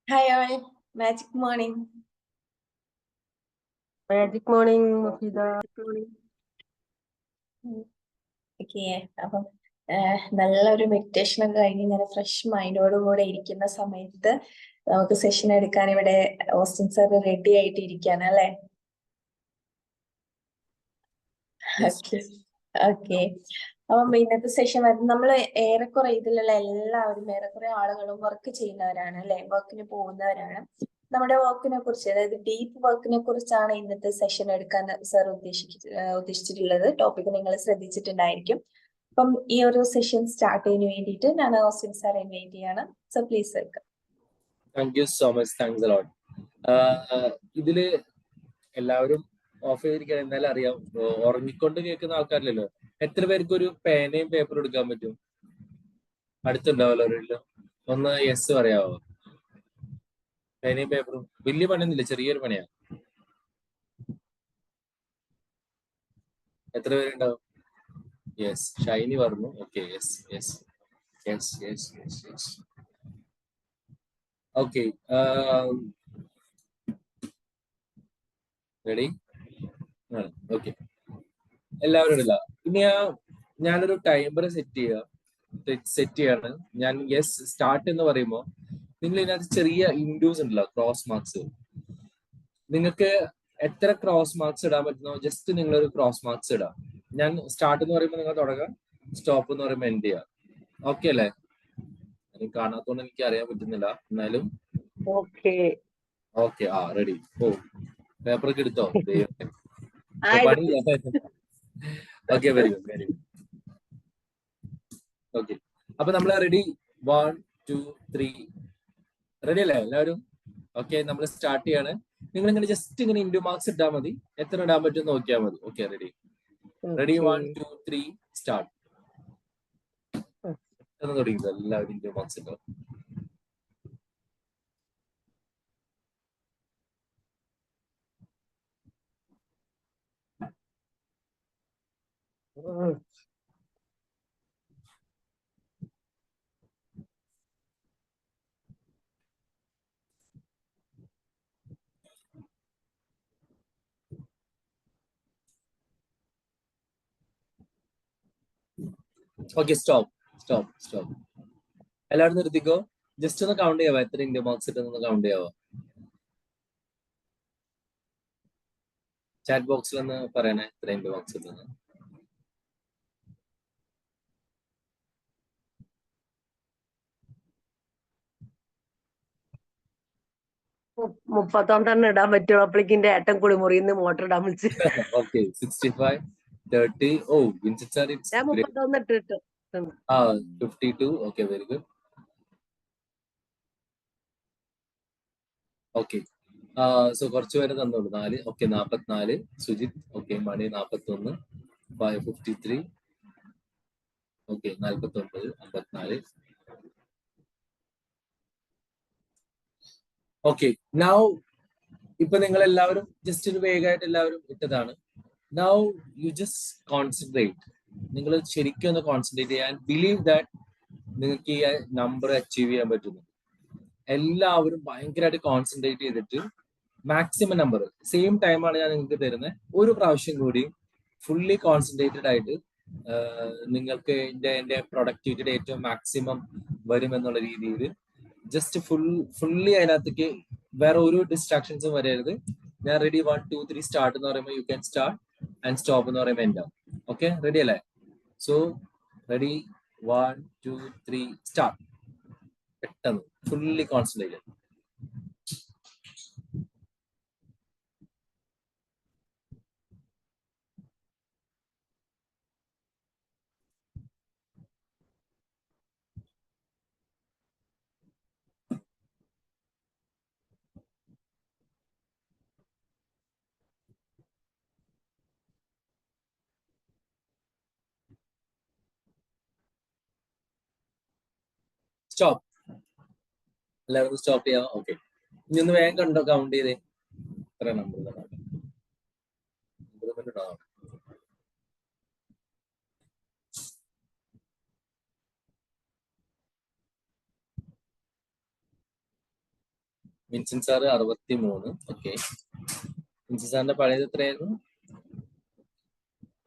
Hi all, magic morning. Magic morning, Mufida. Okay, അപ്പം നല്ലൊരു meditation ഒക്കെ കഴിഞ്ഞ് ഇങ്ങനെ ഫ്രഷ് മൈൻഡോടുകൂടെ ഇരിക്കുന്ന സമയത്ത് നമുക്ക് സെഷൻ എടുക്കാൻ ഇവിടെ ഓസ്റ്റിൻ സർ റെഡി ആയിട്ട് ഇരിക്കാണ് അല്ലെ? ഓക്കെ. അപ്പം ഇന്നത്തെ സെഷൻ വരുന്നത് നമ്മൾ ഏറെക്കുറെ ഇതിലുള്ള എല്ലാവരും ഏറെക്കുറെ ആളുകളും വർക്ക് ചെയ്യുന്നവരാണ് അല്ലെ? വർക്കിന് പോകുന്നവരാണ്. നമ്മുടെ വർക്കിനെ കുറിച്ച് അതായത് ഡീപ്പ് വർക്കിനെ കുറിച്ചാണ് ഇന്നത്തെ സെഷൻ എടുക്കാൻ സർ ഉദ്ദേശിച്ചിട്ടുള്ളത്. ടോപ്പിക് നിങ്ങൾ ശ്രദ്ധിച്ചിട്ടുണ്ടായിരിക്കും. അപ്പം ഈ ഒരു സെഷൻ സ്റ്റാർട്ട് ചെയ്യുന്നതിന് വേണ്ടിയിട്ട് ഞാൻ ഓസ്റ്റിൻ സാർ ഇൻവൈറ്റ് ചെയ്യാണ്. So please welcome. Thank you so much. Thanks a lot. ഇതില് എല്ലാവരും ഓഫ് ചെയ്തിരിക്കാൻ എന്തായാലും അറിയാം. ഉറങ്ങിക്കൊണ്ട് കേൾക്കുന്ന ആൾക്കാരില്ലല്ലോ. എത്ര പേർക്ക് ഒരു പേനയും പേപ്പറും എടുക്കാൻ പറ്റും? അടുത്തുണ്ടാവല്ലോ. ഒന്ന് യെസ് പറയാവോ? പേനയും പേപ്പറും വലിയ പണിയൊന്നുമില്ല, ചെറിയൊരു പണിയാ. എത്ര പേരുണ്ടാവും? യെസ്, ഷൈനി പറഞ്ഞു. Okay, yes yes yes yes yes yes. Okay, ready? Okay, എല്ലാവരും ഇടില്ല. ഇനി ഞാനൊരു ടൈമർ സെറ്റ് ചെയ്യാണ്. ഞാൻ യെസ് സ്റ്റാർട്ട് എന്ന് പറയുമ്പോൾ നിങ്ങൾ ഇതിനകത്ത് ചെറിയ ഇൻഡ്യൂസ് ഉണ്ടല്ലോ, ക്രോസ് മാർക്സ്. നിങ്ങൾക്ക് എത്ര ക്രോസ് മാർക്സ് ഇടാൻ പറ്റുന്നോ ജസ്റ്റ് നിങ്ങളൊരു ക്രോസ് മാർക്സ് ഇടാം. ഞാൻ സ്റ്റാർട്ട് എന്ന് പറയുമ്പോൾ നിങ്ങൾ തുടങ്ങാം, സ്റ്റോപ്പ് എന്ന് പറയുമ്പോൾ എൻഡ് ചെയ്യാം. ഓക്കെ അല്ലേ? എനിക്ക് കാണാത്തോണ്ട് എനിക്ക് അറിയാൻ പറ്റുന്നില്ല, എന്നാലും ഓക്കെ. റെഡി. ഓ, പേപ്പറൊക്കെ എടുത്തോ? പണിയില്ല. Okay, very good, very good. Okay, അപ്പൊ നമ്മൾ റെഡി? 1 2 3 റെഡി അല്ലേ എല്ലാവരും? ഓക്കെ, നമ്മൾ സ്റ്റാർട്ട് ചെയ്യാണ്. നിങ്ങൾ ഇങ്ങനെ ജസ്റ്റ് ഇങ്ങനെ ഇൻഡു മാർക്സ് ഇട്ടാൽ മതി, എത്ര ഇടാൻ പറ്റും നോക്കിയാൽ മതി. Okay, ready? 1 2 3 സ്റ്റാർട്ട്. തുടങ്ങി എല്ലാവരും ഇൻഡു മാർക്സ് ഇട്ടോ. Okay, stop. എല്ലാവരും നിർത്തിക്കോ. ജസ്റ്റ് ഒന്ന് കൗണ്ട് ചെയ്യാവോ? എത്ര ഇൻഡു മാർക്സ് ഇട്ടെന്ന് കൗണ്ട് ചെയ്യാവോ? ചാറ്റ് ബോക്സിൽ ഒന്ന് പറയണേ എത്ര ഇൻഡു മാർക്സ് ഇട്ടെന്ന്. മുപ്പത്തൊന്നെണ്ണം ഇടാൻ പറ്റുമോ? അപ്പളേക്കിന്റെ ഏട്ടൻ കുളിമുറിന്ന് മോട്ടർ ഇടാൻ വിളിച്ച്. ഓക്കെ, 65 30. ഓ, ഞാൻ 31 ഇട്ടിട്ട് 52. Okay, very good. Okay, so കുറച്ച് പേര് തന്നോളൂ. 4. ഓക്കെ, 44. സുജിത്. ഓക്കെ, മണി 41. 53. ഓക്കെ, 49. 54. ഓക്കെ, നൗ ഇപ്പൊ നിങ്ങൾ എല്ലാവരും ജസ്റ്റ് ഒരു വേഗമായിട്ട് എല്ലാവരും ഇട്ടതാണ്. Now you just concentrate. നിങ്ങൾ ശരിക്കും ഒന്ന് കോൺസെൻട്രേറ്റ് ചെയ്യാൻ ബിലീവ് ദാറ്റ് നിങ്ങൾക്ക് ഈ നമ്പർ അച്ചീവ് ചെയ്യാൻ പറ്റുന്നു. എല്ലാവരും ഭയങ്കരമായിട്ട് കോൺസെൻട്രേറ്റ് ചെയ്തിട്ട് മാക്സിമം നമ്പർ സെയിം ടൈമാണ് ഞാൻ നിങ്ങൾക്ക് തരുന്നത്. ഒരു പ്രാവശ്യം കൂടി ഫുള്ളി കോൺസെൻട്രേറ്റഡ് ആയിട്ട് നിങ്ങൾക്ക് എൻ്റെ പ്രൊഡക്ടിവിറ്റിയുടെ ഏറ്റവും മാക്സിമം വരുമെന്നുള്ള രീതിയിൽ ജസ്റ്റ് ഫുള്ളി അതിനകത്തേക്ക് വേറെ ഒരു ഡിസ്ട്രാക്ഷൻസും വരരുത്. ഞാൻ റെഡി 1 2 3 സ്റ്റാർട്ട് എന്ന് പറയുമ്പോൾ you can start and stop എന്ന് പറയുമ്പോൾ എൻഡ് ആവും. ഓക്കെ, റെഡി അല്ലേ? So ready 1 2 3 start. പെട്ടെന്ന് ഫുള്ളി കോൺസെൻട്രേറ്റ്. സ്റ്റോപ്പ്. എല്ലാവരും സ്റ്റോപ്പ് ചെയ്യാം. ഓക്കെ, ഇനി ഒന്ന് വേഗം കണ്ടോ, കൗണ്ട് ചെയ്തേ എത്ര number. Vincent sir 63. Okay. Vincent സാറിന്റെ പഴയത് എത്രയായിരുന്നു?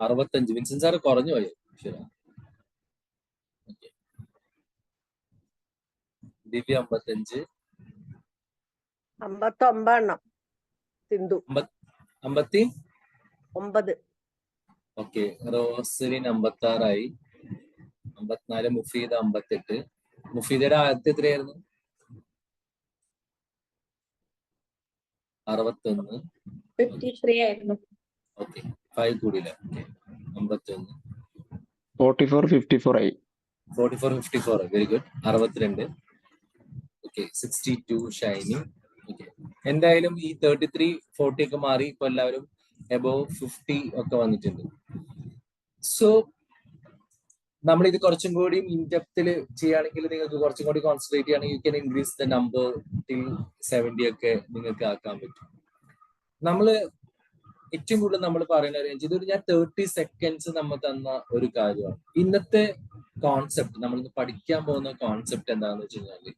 65. വിൻസെന്റ് സാറ് കുറഞ്ഞു പോയോ? ശരി. ഓക്കെ. ദിവ്യ 55. 59 സിന്ധു 59. 9. ഓക്കെ. റോസലിൻ 56 54. മുഫീദ 58. മുഫീദയുടെ ആദ്യത്തെ എത്രയായിരുന്നു? 61. 53 ആയിരുന്നു. ഓക്കെ. 5 കൂടിയില്ല. ഓക്കെ. 51. 44-54 ആയി. 44-54. Very good. 62. Okay. 62 Shiny. Okay. എന്തായാലും ഈ 33-40 ഒക്കെ മാറി ഇപ്പൊ എല്ലാവരും എബോവ് 50 ഒക്കെ വന്നിട്ടുണ്ട്. സോ നമ്മൾ ഇത് കുറച്ചും കൂടി ഇൻഡെപ്തിൽ ചെയ്യുകയാണെങ്കിൽ നിങ്ങൾക്ക് കുറച്ചും കൂടി കോൺസെൻട്രേറ്റ് ചെയ്യുകയാണെങ്കിൽ you can increase the number till 70 ഒക്കെ നിങ്ങൾക്ക് ആക്കാൻ പറ്റും. നമ്മള് ഏറ്റവും കൂടുതൽ നമ്മൾ പറയുന്ന ഒരു ഇതൊരു ഞാൻ 30 സെക്കൻഡ്സ് നമ്മൾ തന്ന ഒരു കാര്യമാണ്. ഇന്നത്തെ കോൺസെപ്റ്റ് നമ്മൾ പഠിക്കാൻ പോകുന്ന കോൺസെപ്റ്റ് എന്താണെന്ന് വെച്ച് കഴിഞ്ഞാല്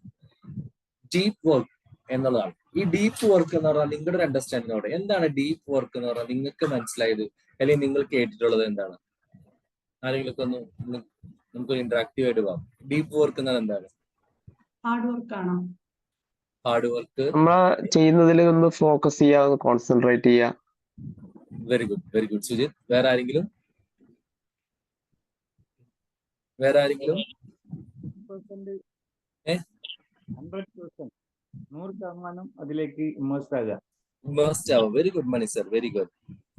ഡീപ്പ് വർക്ക് എന്നുള്ളതാണ്. ഈ ഡീപ്പ് വർക്ക് എന്ന് പറഞ്ഞാൽ നിങ്ങളുടെ ഒരു അണ്ടർസ്റ്റാൻഡിങ്ങോടെ എന്താണ് ഡീപ്പ് വർക്ക് എന്ന് പറഞ്ഞാൽ നിങ്ങൾക്ക് മനസ്സിലായത് അല്ലെങ്കിൽ നിങ്ങൾ കേട്ടിട്ടുള്ളത് എന്താണ്? ആരെങ്കിലും ഒന്ന് നമുക്ക് ഇന്ററാക്റ്റീവ് ആയിട്ട് പോകാം. ഡീപ്പ് വർക്ക് എന്നാൽ എന്താണ്? ഹാർഡ് വർക്ക് ആണോ? Hard work. നമ്മള് ചെയ്യുന്നതിൽ ഒന്ന് ഫോക്കസ് ചെയ്യുക, ഒന്ന് കോൺസെൻട്രേറ്റ് ചെയ്യുക. Very good, very good. Sujith, വേറെ ആരെങ്കിലും? വേറെ ആരെങ്കിലും? 100%, 100% അതിലേക്ക് ഇമേഴ്സ്ഡ് ആകുക. ഇമേഴ്സ്ഡ് ആവും. വെരി ഗുഡ് മണി സർ, വെരി ഗുഡ്.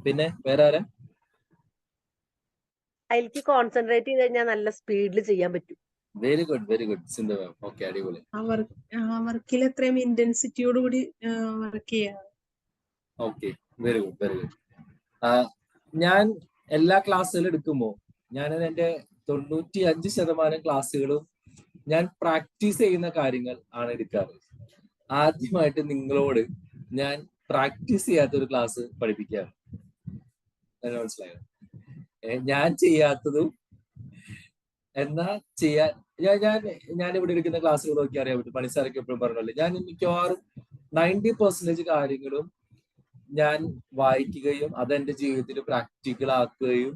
പിന്നെ വേറെ ആരാ? അതിലേക്ക് കോൺസെൻട്രേറ്റ് ചെയ്ത് കഴിഞ്ഞാൽ നല്ല സ്പീഡിൽ ചെയ്യാൻ പറ്റും. Very good, very good Sindhu ma'am. Okay, അടിപൊളി. വർക്കിൽ എത്രയും ഇന്റൻസിറ്റിയോട് കൂടി വർക്ക് ചെയ്യാം. Okay, very good, very good. ഞാൻ എല്ലാ ക്ലാസ്സുകളും എടുക്കുമ്പോൾ ഞാൻ എന്റെ 95% ക്ലാസ്സുകളും ഞാൻ പ്രാക്ടീസ് ചെയ്യുന്ന കാര്യങ്ങൾ ആണ് എടുക്കാറ്. ആദ്യമായിട്ട് നിങ്ങളോട് ഞാൻ പ്രാക്ടീസ് ചെയ്യാത്ത ഒരു ക്ലാസ് പഠിപ്പിക്കുകയാണ്. മനസ്സിലായോ? ഞാൻ ചെയ്യാത്തതും എന്നാ ചെയ്യാൻ ഞാൻ ഇവിടെ എടുക്കുന്ന ക്ലാസ്സുകൾ നോക്കി അറിയാൻ പറ്റും. പണിസാരൊക്കെ എപ്പോഴും പറഞ്ഞല്ലേ, ഞാൻ മിക്കവാറും 90% കാര്യങ്ങളും ഞാൻ വായിക്കുകയും അതെന്റെ ജീവിതത്തിൽ പ്രാക്ടിക്കൽ ആക്കുകയും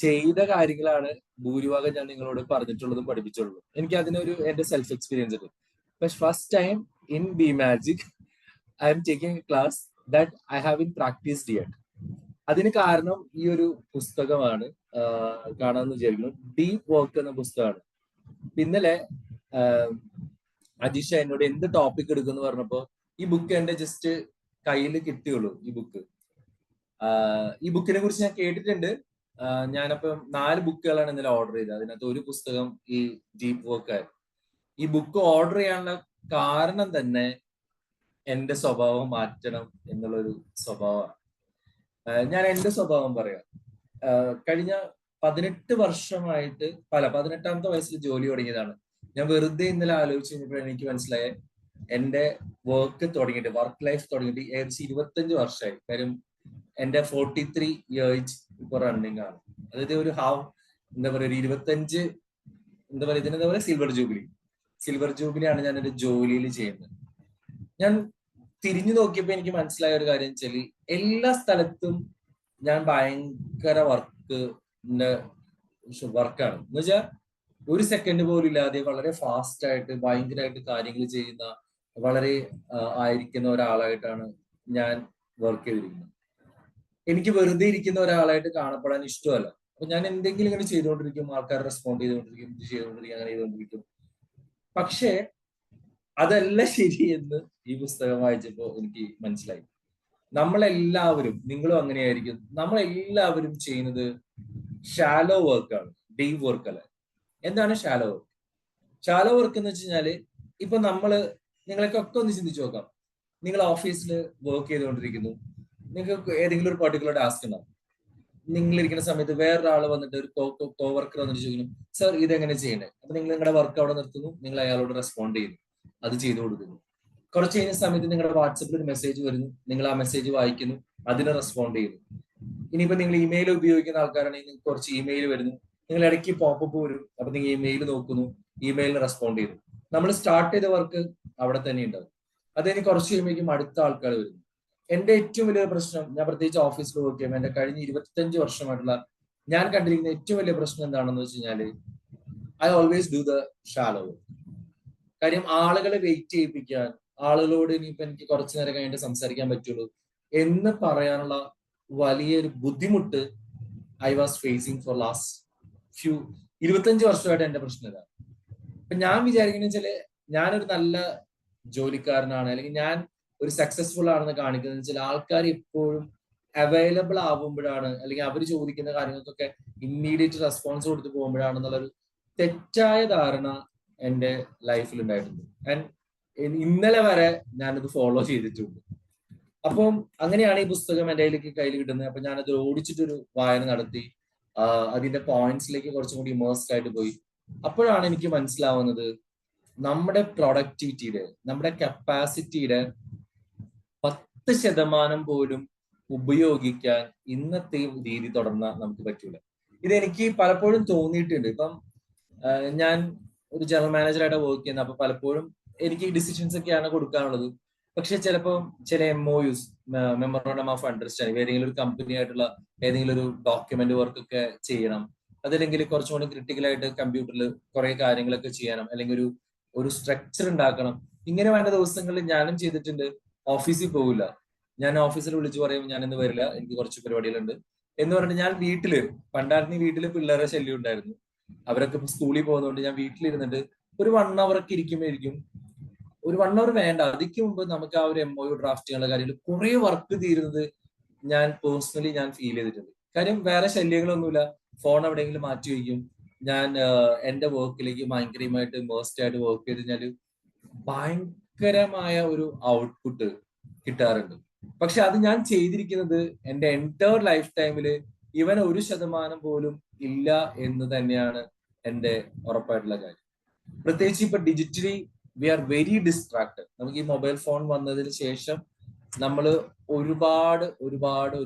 ചെയ്ത കാര്യങ്ങളാണ് ഭൂരിഭാഗം ഞാൻ നിങ്ങളോട് പറഞ്ഞിട്ടുള്ളതും പഠിപ്പിച്ചുള്ളതും. എനിക്ക് അതിനൊരു എന്റെ സെൽഫ് എക്സ്പീരിയൻസ് ഉണ്ട്. പക്ഷെ first time in B magic I am taking A class that I have in practised yet. അതിന് കാരണം ഈ ഒരു പുസ്തകമാണ്. കാണാമെന്ന് വിചാരിക്കുന്നു. ഡീപ്പ് വർക്ക് എന്ന പുസ്തകമാണ്. ഇന്നലെ അജീഷ എന്നോട് എന്ത് ടോപ്പിക് എടുക്കുമെന്ന് പറഞ്ഞപ്പോ ഈ ബുക്ക് എന്റെ ജസ്റ്റ് കയ്യിൽ കിട്ടിയുള്ളൂ. ഈ ബുക്കിനെ കുറിച്ച് ഞാൻ കേട്ടിട്ടുണ്ട്. ഞാനപ്പോ 4 ബുക്കുകളാണ് ഇന്നലെ ഓർഡർ ചെയ്തത്. അതിനകത്ത് ഒരു പുസ്തകം ഈ ഡീപ്പ് വർക്ക് ആയിരുന്നു. ഈ ബുക്ക് ഓർഡർ ചെയ്യാനുള്ള കാരണം തന്നെ എന്റെ സ്വഭാവം മാറ്റണം എന്നുള്ളൊരു സ്വഭാവമാണ്. ഞാൻ എന്റെ സ്വഭാവം പറയാം. കഴിഞ്ഞ 18 വർഷമായിട്ട് 18ാമത്തെ വയസ്സിൽ ജോലി തുടങ്ങിയതാണ്. ഞാൻ വെറുതെ ഇന്നലെ ആലോചിച്ച് കഴിഞ്ഞപ്പോഴാണ് എനിക്ക് മനസ്സിലായ എന്റെ വർക്ക് തുടങ്ങിയിട്ട്, വർക്ക് ലൈഫ് തുടങ്ങിയിട്ട് ഏകദേശം 25 വർഷമായി. കാര്യം എന്റെ 43 ഇയേഴ്സ് ഇപ്പൊ റണ്ണിങ് ആണ്. അതായത് ഒരു എന്താ പറയുക, ഒരു 25 എന്താ പറയുക, ഇതിനെന്താ പറയുക, സിൽവർ ജൂബിലി ആണ് ഞാൻ എന്റെ ജോലിയിൽ ചെയ്യുന്നത്. ഞാൻ തിരിഞ്ഞു നോക്കിയപ്പോ എനിക്ക് മനസ്സിലായ ഒരു കാര്യം വെച്ചാൽ എല്ലാ സ്ഥലത്തും ഞാൻ ഭയങ്കര വർക്കാണ് എന്ന് വെച്ചാൽ ഒരു സെക്കൻഡ് പോലും ഇല്ലാതെ വളരെ ഫാസ്റ്റ് ആയിട്ട് ഭയങ്കരമായിട്ട് കാര്യങ്ങൾ ചെയ്യുന്ന വളരെ ആയിരിക്കുന്ന ഒരാളായിട്ടാണ് ഞാൻ വർക്ക് ചെയ്തിരിക്കുന്നത്. എനിക്ക് വെറുതെ ഇരിക്കുന്ന ഒരാളായിട്ട് കാണപ്പെടാൻ ഇഷ്ടമല്ല. അപ്പൊ ഞാൻ എന്തെങ്കിലും ഇങ്ങനെ ചെയ്തുകൊണ്ടിരിക്കും, ആൾക്കാർ റെസ്പോണ്ട് ചെയ്തുകൊണ്ടിരിക്കും, ഇത് ചെയ്തുകൊണ്ടിരിക്കും, അങ്ങനെ ചെയ്തുകൊണ്ടിരിക്കും. പക്ഷേ അതല്ല ശരിയെന്ന് ഈ പുസ്തകം വായിച്ചപ്പോ എനിക്ക് മനസ്സിലായി. നമ്മളെല്ലാവരും, നിങ്ങളും അങ്ങനെയായിരിക്കും, നമ്മളെല്ലാവരും ചെയ്യുന്നത് ഷാലോ വർക്കാണ്, ഡീപ്പ് വർക്ക് അല്ല. എന്താണ് ഷാലോ വർക്ക്? ഷാലോ വർക്ക് എന്ന് വെച്ച് കഴിഞ്ഞാല് ഇപ്പൊ നിങ്ങളൊക്കെ ഒന്ന് ചിന്തിച്ചു നോക്കാം. നിങ്ങൾ ഓഫീസിൽ വർക്ക് ചെയ്തുകൊണ്ടിരിക്കുന്നു. നിങ്ങൾക്ക് ഏതെങ്കിലും ഒരു പർട്ടിക്കുലർ ടാസ്ക് ഉണ്ടാവും. നിങ്ങളിരിക്കുന്ന സമയത്ത് വേറൊരാൾ വന്നിട്ട്, ഒരു കോവർക്കർ വന്നിട്ട് ചോദിക്കുന്നു, സർ ഇതെങ്ങനെ ചെയ്യണേ? അപ്പൊ നിങ്ങൾ നിങ്ങളുടെ വർക്ക് അവിടെ നിർത്തുന്നു, നിങ്ങൾ അയാളോട് റെസ്പോണ്ട് ചെയ്യുന്നു, അത് ചെയ്തു കൊടുക്കുന്നു. കുറച്ച് കഴിഞ്ഞ സമയത്ത് നിങ്ങളുടെ വാട്സപ്പിൽ ഒരു മെസ്സേജ് വരുന്നു, നിങ്ങൾ ആ മെസ്സേജ് വായിക്കുന്നു, അതിന് റെസ്പോണ്ട് ചെയ്യുന്നു. ഇനിയിപ്പോ നിങ്ങൾ ഇമെയിൽ ഉപയോഗിക്കുന്ന ആൾക്കാരാണെങ്കിൽ നിങ്ങൾക്ക് കുറച്ച് ഇമെയിൽ വരുന്നു, നിങ്ങൾ ഇടയ്ക്ക് പോപ്പപ്പ് വരും, അപ്പൊ നിങ്ങൾ ഇമെയിൽ നോക്കുന്നു, ഇമെയിലിന് റെസ്പോണ്ട് ചെയ്യുന്നു. നമ്മൾ സ്റ്റാർട്ട് ചെയ്ത വർക്ക് അവിടെ തന്നെ ഉണ്ടാവും. അതെനിക്ക് കുറച്ച് കഴിയുമ്പോഴേക്കും അടുത്ത ആൾക്കാർ വരുന്നു. എന്റെ ഏറ്റവും വലിയ പ്രശ്നം, ഞാൻ പ്രത്യേകിച്ച് ഓഫീസിൽ വർക്ക് ചെയ്യുമ്പോൾ എന്റെ കഴിഞ്ഞ 25 വർഷമായിട്ടുള്ള ഞാൻ കണ്ടിരിക്കുന്ന ഏറ്റവും വലിയ പ്രശ്നം എന്താണെന്ന് വെച്ച് കഴിഞ്ഞാല് I always do the shallow. കാര്യം ആളുകളെ വെയിറ്റ് ചെയ്യിപ്പിക്കാൻ, ആളുകളോട് ഇനിയിപ്പോ എനിക്ക് കുറച്ചു നേരം കഴിഞ്ഞിട്ട് സംസാരിക്കാൻ പറ്റുള്ളൂ എന്ന് പറയാനുള്ള വലിയൊരു ബുദ്ധിമുട്ട് I was facing for last 25 വർഷമായിട്ട് എന്റെ പ്രശ്നം ഇതാണ്. അപ്പൊ ഞാൻ വിചാരിക്കുന്ന വെച്ചാല് ഞാനൊരു നല്ല ജോലിക്കാരനാണ്, അല്ലെങ്കിൽ ഞാൻ ഒരു സക്സസ്ഫുൾ ആണെന്ന് കാണിക്കുന്നത് വെച്ചാൽ ആൾക്കാർ എപ്പോഴും അവൈലബിൾ ആവുമ്പോഴാണ്, അല്ലെങ്കിൽ അവർ ചോദിക്കുന്ന കാര്യങ്ങൾക്കൊക്കെ ഇമ്മീഡിയറ്റ് റെസ്പോൺസ് കൊടുത്ത് പോകുമ്പോഴാണെന്നുള്ളൊരു തെറ്റായ ധാരണ എൻ്റെ ലൈഫിൽ ഉണ്ടായിട്ടുണ്ട്. ആൻഡ് ഇന്നലെ വരെ ഞാനത് ഫോളോ ചെയ്തിട്ടുണ്ട്. അപ്പം അങ്ങനെയാണ് ഈ പുസ്തകം എൻ്റെ കയ്യിൽ കിട്ടുന്നത്. അപ്പൊ ഞാനത് ഓടിച്ചിട്ടൊരു വായന നടത്തി, അതിന്റെ പോയിന്റ്സിലേക്ക് കുറച്ചും കൂടി ഇമേഴ്സ്ഡ് ആയിട്ട് പോയി. അപ്പോഴാണ് എനിക്ക് മനസ്സിലാവുന്നത് നമ്മുടെ പ്രൊഡക്ടിവിറ്റിയുടെ, നമ്മുടെ കപ്പാസിറ്റിയുടെ 10% പോലും ഉപയോഗിക്കാൻ ഇന്നത്തെ രീതി തുടർന്നാൽ നമുക്ക് പറ്റൂല. ഇതെനിക്ക് പലപ്പോഴും തോന്നിയിട്ടുണ്ട്. ഇപ്പം ഞാൻ ഒരു ജനറൽ മാനേജറായിട്ട് വർക്ക് ചെയ്യുന്നത്. അപ്പൊ പലപ്പോഴും എനിക്ക് ഡിസിഷൻസ് ഒക്കെയാണ് കൊടുക്കാനുള്ളത്. പക്ഷെ ചിലപ്പോൾ ചില MOUs, മെമ്മോറാണ്ടം ഓഫ് അണ്ടർസ്റ്റാൻഡിങ്, ഏതെങ്കിലും ഒരു കമ്പനി ആയിട്ടുള്ള ഏതെങ്കിലും ഒരു ഡോക്യുമെന്റ് വർക്ക് ഒക്കെ ചെയ്യണം, അതല്ലെങ്കിൽ കുറച്ചും കൂടി ക്രിട്ടിക്കലായിട്ട് കമ്പ്യൂട്ടറിൽ കുറെ കാര്യങ്ങളൊക്കെ ചെയ്യണം, അല്ലെങ്കിൽ ഒരു സ്ട്രക്ചർ ഉണ്ടാക്കണം. ഇങ്ങനെ വേണ്ട ദിവസങ്ങളിൽ ഞാനും ചെയ്തിട്ടുണ്ട്. ഓഫീസിൽ പോകില്ല. ഞാൻ ഓഫീസിൽ വിളിച്ചു പറയും ഞാൻ ഇന്ന് വരില്ല, എനിക്ക് കുറച്ച് പരിപാടികളുണ്ട് എന്ന് പറഞ്ഞിട്ട് ഞാൻ പണ്ടായിരുന്നു വീട്ടില് പിള്ളേരെ ശല്യം ഉണ്ടായിരുന്നു. അവരൊക്കെ ഇപ്പൊ സ്കൂളിൽ പോകുന്നതുകൊണ്ട് ഞാൻ വീട്ടിലിരുന്നിട്ട് ഒരു 1 hour ഒക്കെ ഇരിക്കുമ്പോഴേക്കും, ഒരു 1 hour വേണ്ട, അതിക്ക് മുമ്പ് നമുക്ക് ആ ഒരു MOU ഡ്രാഫ്റ്റ് ചെയ്യാനുള്ള കാര്യത്തിൽ കുറെ വർക്ക് തീരുന്നത് ഞാൻ പേഴ്സണലി ഫീൽ ചെയ്തിട്ടുണ്ട്. കാര്യം വേറെ ശല്യങ്ങളൊന്നുമില്ല. ഫോൺ എവിടെയെങ്കിലും മാറ്റി വയ്ക്കും. ഞാൻ എന്റെ വർക്കിലേക്ക് ഭയങ്കരമായിട്ട് ഇമേഴ്സ്ഡ് ആയിട്ട് വർക്ക് ചെയ്ത് കഴിഞ്ഞാൽ ഭയങ്കരമായ ഒരു ഔട്ട്പുട്ട് കിട്ടാറുണ്ട്. പക്ഷെ അത് ഞാൻ ചെയ്തിരിക്കുന്നത് എന്റെ എൻറ്റയർ ലൈഫ് ടൈമില് ഇവൻ 1% പോലും ഇല്ല എന്ന് തന്നെയാണ് എന്റെ ഉറപ്പായിട്ടുള്ള കാര്യം. പ്രത്യേകിച്ച് ഇപ്പൊ digitally we are very distracted. നമുക്ക് ഈ മൊബൈൽ ഫോൺ വന്നതിന് ശേഷം നമ്മൾ ഒരുപാട്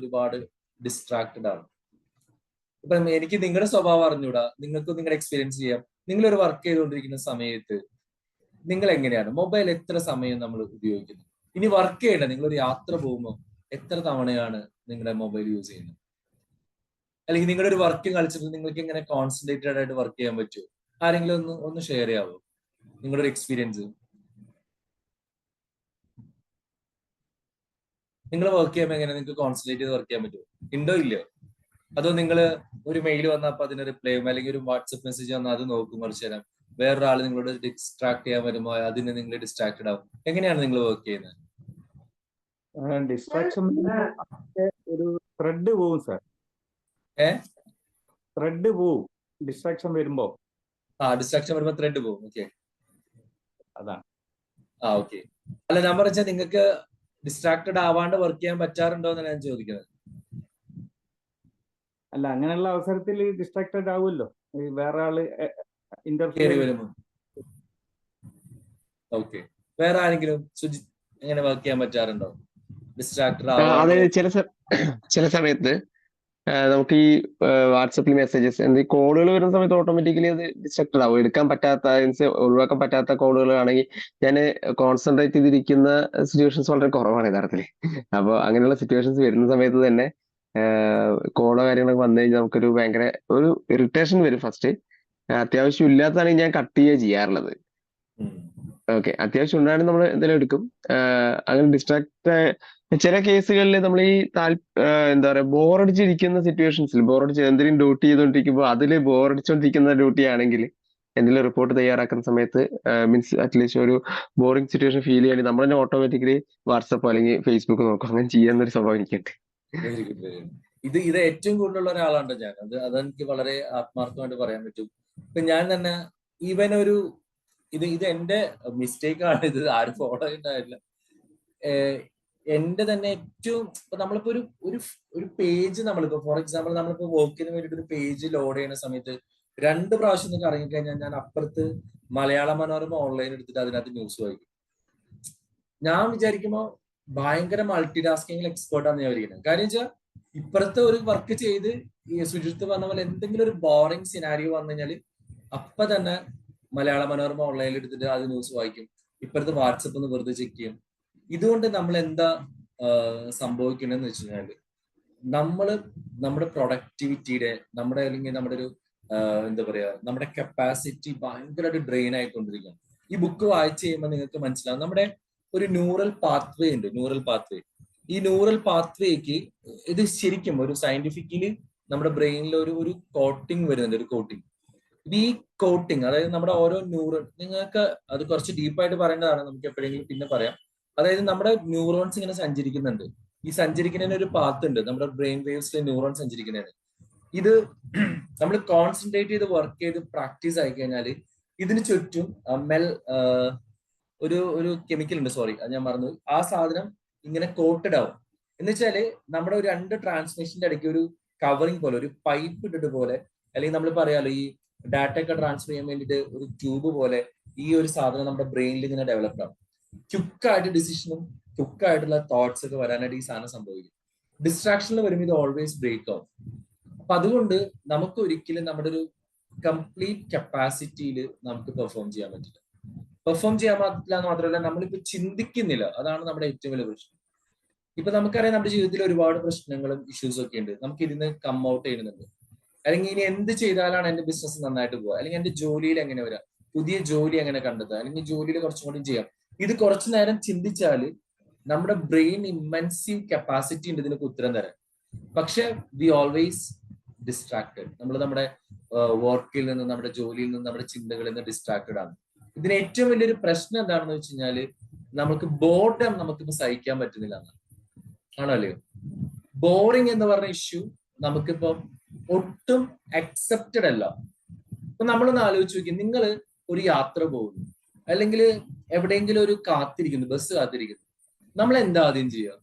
ഡിസ്ട്രാക്റ്റഡ് ആണ്. ഇപ്പൊ എനിക്ക് നിങ്ങളുടെ സ്വഭാവം അറിഞ്ഞൂടാ, നിങ്ങൾക്ക് നിങ്ങളുടെ എക്സ്പീരിയൻസ് ചെയ്യാം. നിങ്ങളൊരു വർക്ക് ചെയ്തുകൊണ്ടിരിക്കുന്ന സമയത്ത് നിങ്ങൾ എങ്ങനെയാണ്, മൊബൈൽ എത്ര സമയം നമ്മൾ ഉപയോഗിക്കുന്നത്? ഇനി വർക്ക് ചെയ്യണ്ട, നിങ്ങളൊരു യാത്ര പോകുമ്പോൾ എത്ര തവണയാണ് നിങ്ങളുടെ മൊബൈൽ യൂസ് ചെയ്യുന്നത്? അല്ലെങ്കിൽ നിങ്ങളുടെ ഒരു വർക്ക് കളിച്ചിട്ട് നിങ്ങൾക്ക് എങ്ങനെ കോൺസെൻട്രേറ്റഡ് ആയിട്ട് വർക്ക് ചെയ്യാൻ പറ്റുമോ? ആരെങ്കിലും ഒന്ന് ഷെയർ ചെയ്യാവോ നിങ്ങളുടെ ഒരു എക്സ്പീരിയൻസ്? നിങ്ങൾ വർക്ക് ചെയ്യുമ്പോൾ എങ്ങനെ നിങ്ങൾക്ക് കോൺസെൻട്രേറ്റ് ചെയ്ത് വർക്ക് ചെയ്യാൻ പറ്റുമോ? ഉണ്ടോ ഇല്ലയോ? അതോ നിങ്ങൾ ഒരു മെയിൽ വന്നാൽ അപ്പൊ അതിന് റിപ്ലൈ ചെയ്യും, അല്ലെങ്കിൽ ഒരു വാട്സപ്പ് മെസ്സേജ് വന്നാൽ അത് നോക്കും കുറച്ചു നേരം, വേറൊരാൾ നിങ്ങളോട് ഡിസ്ട്രാക്ട് ചെയ്യാൻ വരുമ്പോൾ അതിന് നിങ്ങൾ ഡിസ്ട്രാക്റ്റഡ് ആവും. എങ്ങനെയാണ് നിങ്ങൾ വർക്ക് ചെയ്യുന്നത്? ഡിസ്ട്രാക്ഷൻ ഒരു ത്രെഡ് പോവും സാർ. ത്രെഡ് പോവും ഡിസ്ട്രാക്ഷൻ വരുമ്പോ. ഡിസ്ട്രാക്ഷൻ വരുമ്പോ ത്രെഡ് പോകും. ഓക്കെ, അതാണ്. ഓക്കെ. അല്ല, ഞാൻ പറഞ്ഞാൽ നിങ്ങൾക്ക് ഡിസ്ട്രാക്റ്റഡ് ആവാണ്ട് വർക്ക് ചെയ്യാൻ പറ്റാറുണ്ടോ എന്നാണ് ഞാൻ ചോദിക്കുന്നത്. അല്ല, അങ്ങനെയുള്ള അവസരത്തിൽ ഡിസ്ട്രാക്റ്റഡ് ആവുമല്ലോ, വേറെ ആള് ഇന്റർഫിയർ വരുമ്പോ. ഓക്കെ, വേറെ ആരെങ്കിലും എങ്ങനെ വർക്ക് ചെയ്യാൻ പറ്റാറുണ്ടോ ഡിസ്ട്രാക്റ്റഡ് ആവാണ്ട്? ചില സമയത്ത് നമുക്ക് ഈ വാട്സപ്പിൽ മെസ്സേജസ്, കോളുകൾ വരുന്ന സമയത്ത് ഓട്ടോമാറ്റിക്കലി അത് ഡിസ്ട്രാക്റ്റഡ് ആവും. എടുക്കാൻ പറ്റാത്ത, ഒഴിവാക്കാൻ പറ്റാത്ത കോളുകൾ ആണെങ്കിൽ ഞാൻ കോൺസെൻട്രേറ്റ് ചെയ്തിരിക്കുന്ന സിറ്റുവേഷൻസ് വളരെ കുറവാണ് യഥാർത്ഥത്തിൽ. അപ്പോൾ അങ്ങനെയുള്ള സിറ്റുവേഷൻസ് വരുന്ന സമയത്ത് തന്നെ കോളോ കാര്യങ്ങളൊക്കെ വന്നു കഴിഞ്ഞാൽ നമുക്കൊരു ഭയങ്കര ഒരു ഇറിറ്റേഷൻ വരും. ഫസ്റ്റ് അത്യാവശ്യം ഇല്ലാത്തതാണെങ്കിൽ ഞാൻ കട്ട് ചെയ്യുക ചെയ്യാറുള്ളത്. ഓക്കെ, അത്യാവശ്യം ഉണ്ടാണെങ്കിൽ നമ്മൾ എന്തെങ്കിലും എടുക്കും. അങ്ങനെ ഡിസ്ട്രാക്ട് ചില കേസുകളിൽ നമ്മൾ ഈ എന്താ പറയാ, ബോറടിച്ചിരിക്കുന്ന സിറ്റുവേഷൻസിൽ, എന്തെങ്കിലും ഡ്യൂട്ടി ചെയ്തുകൊണ്ടിരിക്കുമ്പോൾ അതിൽ ബോറടിച്ചോണ്ടിരിക്കുന്ന ഡ്യൂട്ടി ആണെങ്കിൽ എന്തെങ്കിലും റിപ്പോർട്ട് തയ്യാറാക്കുന്ന സമയത്ത് മീൻസ് അറ്റ്ലീസ്റ്റ് ഒരു ബോറിംഗ് സിറ്റുവേഷൻ ഫീൽ ചെയ്യുകയാണെങ്കിൽ നമ്മൾ തന്നെ ഓട്ടോമാറ്റിക്കലി വാട്സപ്പ് അല്ലെങ്കിൽ ഫേസ്ബുക്ക് നോക്കും. അങ്ങനെ ചെയ്യാന്നൊരു സ്വഭാവം എനിക്കുണ്ട്. Very good, very good. ഇത് ഏറ്റവും കൂടുതലുള്ള ഒരാളാണ് ഞാൻ. അതെനിക്ക് വളരെ ആത്മാർത്ഥമായിട്ട് പറയാൻ പറ്റും. ഇപ്പൊ ഞാൻ തന്നെ ഈവൻ ഇത് എന്റെ മിസ്റ്റേക്ക് ആണ്, ഇത് ആരും ഫോളോ ചെയ്യണ്ടായില്ല. എന്റെ തന്നെ ഏറ്റവും, ഇപ്പൊ നമ്മളിപ്പോ ഒരു പേജ്, നമ്മളിപ്പോ ഫോർ എക്സാമ്പിൾ നമ്മളിപ്പോ വർക്കിന് വേണ്ടിയിട്ട് ഒരു പേജ് ലോഡ് ചെയ്യുന്ന സമയത്ത് 2 പ്രാവശ്യം നിങ്ങൾക്ക് ഇറങ്ങിക്കഴിഞ്ഞാൽ ഞാൻ അപ്പുറത്ത് മലയാള മനോരമ ഓൺലൈൻ എടുത്തിട്ട് അതിനകത്ത് ന്യൂസ് വായിക്കും. ഞാൻ വിചാരിക്കുമ്പോ ഭയങ്കര മൾട്ടി ടാസ്കിങ്ങിൽ എക്സ്പേർട്ടാന്ന് ഞാൻ വിചാരിക്കുന്നത്. കാര്യം വെച്ചാൽ ഇപ്പുറത്തെ ഒരു വർക്ക് ചെയ്ത് ഈ സുജിത്ത് പറഞ്ഞ പോലെ എന്തെങ്കിലും ഒരു ബോറിംഗ് സിനാരിയോ വന്നു കഴിഞ്ഞാൽ അപ്പൊ തന്നെ മലയാള മനോരമ ഓൺലൈനിൽ എടുത്തിട്ട് അത് ന്യൂസ് വായിക്കും. ഇപ്പുറത്ത് വാട്സപ്പ് ഒന്ന് വെറുതെ ചെക്ക് ചെയ്യും. ഇതുകൊണ്ട് നമ്മൾ എന്താ സംഭവിക്കണമെന്ന് വെച്ച് കഴിഞ്ഞാല് നമ്മുടെ പ്രൊഡക്ടിവിറ്റിയുടെ അല്ലെങ്കിൽ നമ്മുടെ ഒരു എന്താ പറയാ നമ്മുടെ കപ്പാസിറ്റി ഭയങ്കരമായിട്ട് ഡ്രെയിൻ ആയിക്കൊണ്ടിരിക്കുകയാണ്. ഈ ബുക്ക് വായിച്ചു കഴിയുമ്പോൾ നിങ്ങൾക്ക് മനസ്സിലാവും നമ്മുടെ ഒരു ന്യൂറൽ പാത്വേ ഉണ്ട്. ഈ ന്യൂറൽ പാത്വേക്ക് ഇത് ശരിക്കും ഒരു സയന്റിഫിക്കലി നമ്മുടെ ബ്രെയിനിൽ ഒരു കോട്ടിങ് വരുന്നുണ്ട്, ഒരു കോട്ടിങ്. ഈ കോട്ടിങ് അതായത് നമ്മുടെ ഓരോ ന്യൂറോൺ, നിങ്ങൾക്ക് അത് കുറച്ച് ഡീപ്പായിട്ട് പറയേണ്ടതാണ്, നമുക്ക് എപ്പോഴെങ്കിലും പിന്നെ പറയാം. അതായത് നമ്മുടെ ന്യൂറോൺസ് ഇങ്ങനെ സഞ്ചരിക്കുന്നുണ്ട്. ഈ സഞ്ചരിക്കുന്നതിന് ഒരു പാത്ത് ഉണ്ട്, നമ്മുടെ ബ്രെയിൻ വേവ്സിലെ ന്യൂറോൺ സഞ്ചരിക്കുന്നതിന്. ഇത് നമ്മൾ കോൺസെൻട്രേറ്റ് ചെയ്ത് വർക്ക് ചെയ്ത് പ്രാക്ടീസ് ആയി കഴിഞ്ഞാൽ ഇതിന് ചുറ്റും ഒരു കെമിക്കൽ ഉണ്ട്, സോറി അത് ഞാൻ മറന്നു. ആ സാധനം ഇങ്ങനെ കോട്ടഡ് ആവും. എന്ന് വെച്ചാല് നമ്മുടെ ഒരു 2 ട്രാൻസ്മിഷന്റെ ഇടയ്ക്ക് ഒരു കവറിങ് പോലെ, ഒരു പൈപ്പ് ഇട്ടിട്ട് പോലെ, അല്ലെങ്കിൽ നമ്മൾ പറയാലോ ഈ ഡാറ്റ ഒക്കെ ട്രാൻസ്ഫർ ചെയ്യാൻ വേണ്ടിയിട്ട് ഒരു ട്യൂബ് പോലെ ഈ ഒരു സാധനം നമ്മുടെ ബ്രെയിനിൽ ഇങ്ങനെ ഡെവലപ്ഡ് ആവും. ക്വിക്കായിട്ട് ഡിസിഷനും ക്വിക്കായിട്ടുള്ള തോട്ട്സ് ഒക്കെ വരാനായിട്ട് ഈ സാധനം സംഭവിക്കും. ഡിസ്ട്രാക്ഷനിൽ വരുമ്പോൾ ഇത് ഓൾവേസ് ബ്രേക്ക് ആവും. അപ്പൊ അതുകൊണ്ട് നമുക്ക് ഒരിക്കലും നമ്മുടെ ഒരു കംപ്ലീറ്റ് കപ്പാസിറ്റിയിൽ നമുക്ക് പെർഫോം ചെയ്യാൻ പറ്റില്ല. പെർഫോം ചെയ്യാൻ പറ്റില്ല എന്ന് മാത്രമല്ല, നമ്മളിപ്പോ ചിന്തിക്കുന്നില്ല. അതാണ് നമ്മുടെ ഏറ്റവും വലിയ പ്രശ്നം. ഇപ്പൊ നമുക്കറിയാം നമ്മുടെ ജീവിതത്തിൽ ഒരുപാട് പ്രശ്നങ്ങളും ഇഷ്യൂസും ഒക്കെ ഉണ്ട്. നമുക്ക് ഇതിന് കം ഔട്ട് ചെയ്യുന്നുണ്ട്. അല്ലെങ്കിൽ ഇനി എന്ത് ചെയ്താലാണ് എന്റെ ബിസിനസ് നന്നായിട്ട് പോവുക, അല്ലെങ്കിൽ എന്റെ ജോലിയിൽ എങ്ങനെ വരാം, പുതിയ ജോലി എങ്ങനെ കണ്ടെത്തുക, അല്ലെങ്കിൽ ജോലിയിൽ കുറച്ചും കൂടി ചെയ്യാം. ഇത് കുറച്ചു നേരം ചിന്തിച്ചാൽ നമ്മുടെ ബ്രെയിൻ ഇമ്മൻസീവ് കപ്പാസിറ്റി ഉണ്ട് ഇതിനൊക്കെ ഉത്തരം തരാൻ. പക്ഷെ വി ഓൾവേസ് ഡിസ്ട്രാക്റ്റഡ്. നമ്മൾ നമ്മുടെ വർക്കിൽ നിന്ന്, നമ്മുടെ ജോലിയിൽ നിന്ന്, നമ്മുടെ ചിന്തകളിൽ നിന്ന് ഡിസ്ട്രാക്റ്റഡ് ആണ്. ഇതിന് ഏറ്റവും വലിയൊരു പ്രശ്നം എന്താണെന്ന് വെച്ച് കഴിഞ്ഞാല് നമുക്ക് ബോർഡം നമുക്കിപ്പോ സഹിക്കാൻ പറ്റുന്നില്ല എന്നാണ്. ആണോ അല്ലയോ? ബോറിംഗ് എന്ന് പറഞ്ഞ ഇഷ്യൂ നമുക്കിപ്പോ ഒട്ടും അക്സെപ്റ്റഡ് അല്ല. അപ്പൊ നമ്മളൊന്ന് ആലോചിച്ച് നോക്കി, നിങ്ങൾ ഒരു യാത്ര പോകുന്നു, അല്ലെങ്കിൽ എവിടെയെങ്കിലും ഒരു കാത്തിരിക്കുന്നു, ബസ് കാത്തിരിക്കുന്നു. നമ്മൾ എന്താ ആദ്യം ചെയ്യുക?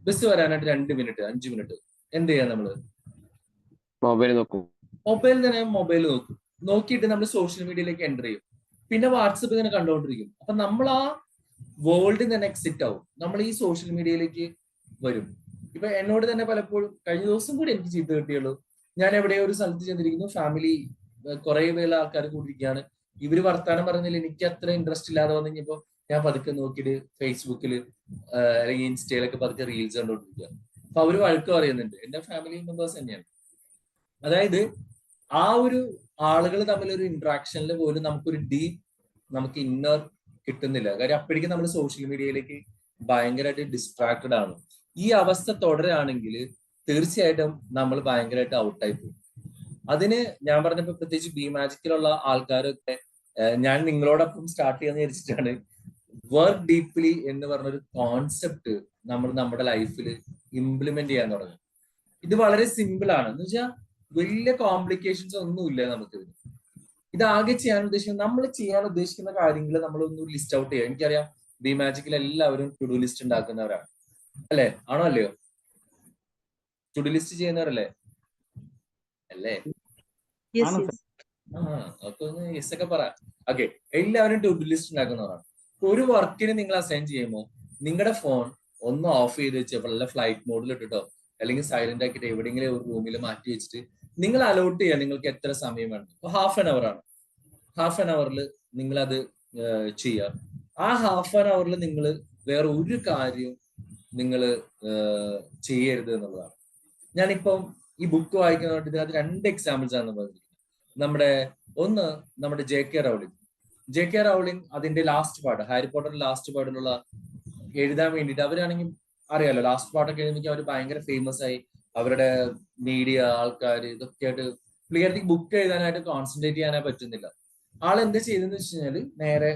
ബസ് വരാനായിട്ട് 2 മിനിറ്റ് 5 മിനിറ്റ് എന്ത് ചെയ്യാ? നമ്മള് മൊബൈൽ നോക്കും. മൊബൈൽ നോക്കും. നോക്കിയിട്ട് നമ്മൾ സോഷ്യൽ മീഡിയയിലേക്ക് എൻ്റർ ചെയ്യും. പിന്നെ വാട്സപ്പ് ഇങ്ങനെ കണ്ടുകൊണ്ടിരിക്കും. അപ്പൊ നമ്മൾ ആ വേൾഡിൽ തന്നെ എക്സിറ്റ് ആവും. നമ്മൾ ഈ സോഷ്യൽ മീഡിയയിലേക്ക് വരും. ഇപ്പൊ എന്നോട് തന്നെ പലപ്പോഴും കഴിഞ്ഞ ദിവസം കൂടി എനിക്ക് ചീത്ത കിട്ടിയുള്ളൂ. ഞാൻ എവിടെയോ ഒരു സ്ഥലത്ത് ചെന്നിരിക്കുന്നു, ഫാമിലി കുറെ പേരുള്ള ആൾക്കാർ കൂടിയിരിക്കുകയാണ്. ഇവര് വർത്താനം പറയുന്നില്ല, എനിക്ക് അത്ര ഇൻട്രസ്റ്റ് ഇല്ലാതെ വന്നു കഴിഞ്ഞപ്പോ ഞാൻ പതുക്കെ നോക്കിയിട്ട് ഫേസ്ബുക്കിൽ അല്ലെങ്കിൽ ഇൻസ്റ്റയിലൊക്കെ പതുക്കെ റീൽസ് കണ്ടുകൊണ്ടിരിക്കുക. അപ്പൊ അവര് വഴക്ക് പറയുന്നുണ്ട്. എന്റെ ഫാമിലി മെമ്പേഴ്സ് തന്നെയാണ്. അതായത് ആ ഒരു ആളുകൾ തമ്മിലൊരു ഇന്ററാക്ഷനിൽ പോലും നമുക്ക് ഇന്നർ കിട്ടുന്നില്ല. കാര്യം അപ്പോഴേക്കും നമ്മൾ സോഷ്യൽ മീഡിയയിലേക്ക് ഭയങ്കരമായിട്ട് ഡിസ്ട്രാക്റ്റഡ് ആണ്. ഈ അവസ്ഥ തുടരുകയാണെങ്കിൽ തീർച്ചയായിട്ടും നമ്മൾ ഭയങ്കരമായിട്ട് ഔട്ടായി പോകും. അതിന് ഞാൻ പറഞ്ഞപ്പോ പ്രത്യേകിച്ച് ബി മാജിക്കിലുള്ള ആൾക്കാരൊക്കെ ഞാൻ നിങ്ങളോടൊപ്പം സ്റ്റാർട്ട് ചെയ്യാന്ന് വിചാരിച്ചിട്ടാണ് വർക്ക് ഡീപ്ലി എന്ന് പറഞ്ഞൊരു കോൺസെപ്റ്റ് നമ്മൾ നമ്മുടെ ലൈഫിൽ ഇംപ്ലിമെന്റ് ചെയ്യാൻ തുടങ്ങി. ഇത് വളരെ സിമ്പിൾ ആണ്. എന്ന് വെച്ചാൽ വലിയ കോംപ്ലിക്കേഷൻസ് ഒന്നുമില്ല നമുക്ക്. ഇതാകെ ചെയ്യാൻ ഉദ്ദേശിക്കുന്ന കാര്യങ്ങൾ നമ്മളൊന്ന് ലിസ്റ്റ് ഔട്ട് ചെയ്യുക. എനിക്കറിയാം ബി മാജിക്കിൽ എല്ലാവരും ടു ഡു ലിസ്റ്റ് ഉണ്ടാക്കുന്നവരാണ്, അല്ലെ? ആണോ അല്ലയോ? ടു ഡു ലിസ്റ്റ് ചെയ്യുന്നവരല്ലേ? അല്ലേ? യെസ് ഒക്കെ പറ. ഓക്കെ, എല്ലാവരും ടു ഡു ലിസ്റ്റ് ഉണ്ടാക്കുന്നവരാണ്. ഒരു വർക്കിന് നിങ്ങൾ അസൈൻ ചെയ്യുമ്പോൾ നിങ്ങളുടെ ഫോൺ ഒന്ന് ഓഫ് ചെയ്ത് വെച്ചോ, വല്ല ഫ്ലൈറ്റ് മോഡിൽ ഇട്ടിട്ടോ അല്ലെങ്കിൽ സൈലന്റ് ആക്കിയിട്ട് എവിടെയെങ്കിലും ഒരു റൂമിൽ മാറ്റി വെച്ചിട്ട് നിങ്ങൾ അലോട്ട് ചെയ്യുക നിങ്ങൾക്ക് എത്ര സമയം വേണം. ഇപ്പൊ ഹാഫ് ആൻ അവർ ആണ്. ഹാഫ് ആൻ അവറിൽ നിങ്ങൾ അത് ചെയ്യുക. ആ ഹാഫ് ആൻ അവറിൽ നിങ്ങൾ വേറെ ഒരു കാര്യവും നിങ്ങൾ ചെയ്യരുത് എന്നുള്ളതാണ്. ഞാനിപ്പം ഈ ബുക്ക് വായിക്കുന്നതുകൊണ്ട് ഇതിനകത്ത് 2 എക്സാമ്പിൾസ് ആണ് പറഞ്ഞിരിക്കുന്നത്. നമ്മുടെ ജെ കെ റൗളിംഗ് അതിന്റെ ലാസ്റ്റ് പാർട്ട്, ഹാരി പോട്ടറിന്റെ ലാസ്റ്റ് പാർട്ടിലുള്ള എഴുതാൻ വേണ്ടിയിട്ട് അവരാണെങ്കിൽ അറിയാലോ, ലാസ്റ്റ് പാർട്ടൊക്കെ എഴുതുമ്പോൾ അവർ ഭയങ്കര ഫേമസ് ആയി. അവരുടെ മീഡിയ ആൾക്കാർ ഇതൊക്കെ ആയിട്ട് പുള്ളിക്കാരത്തേക്ക് ബുക്ക് എഴുതാനായിട്ട് കോൺസെൻട്രേറ്റ് ചെയ്യാനായി പറ്റുന്നില്ല. ആളെന്താ ചെയ്തെന്ന് വെച്ച് കഴിഞ്ഞാല് നേരെ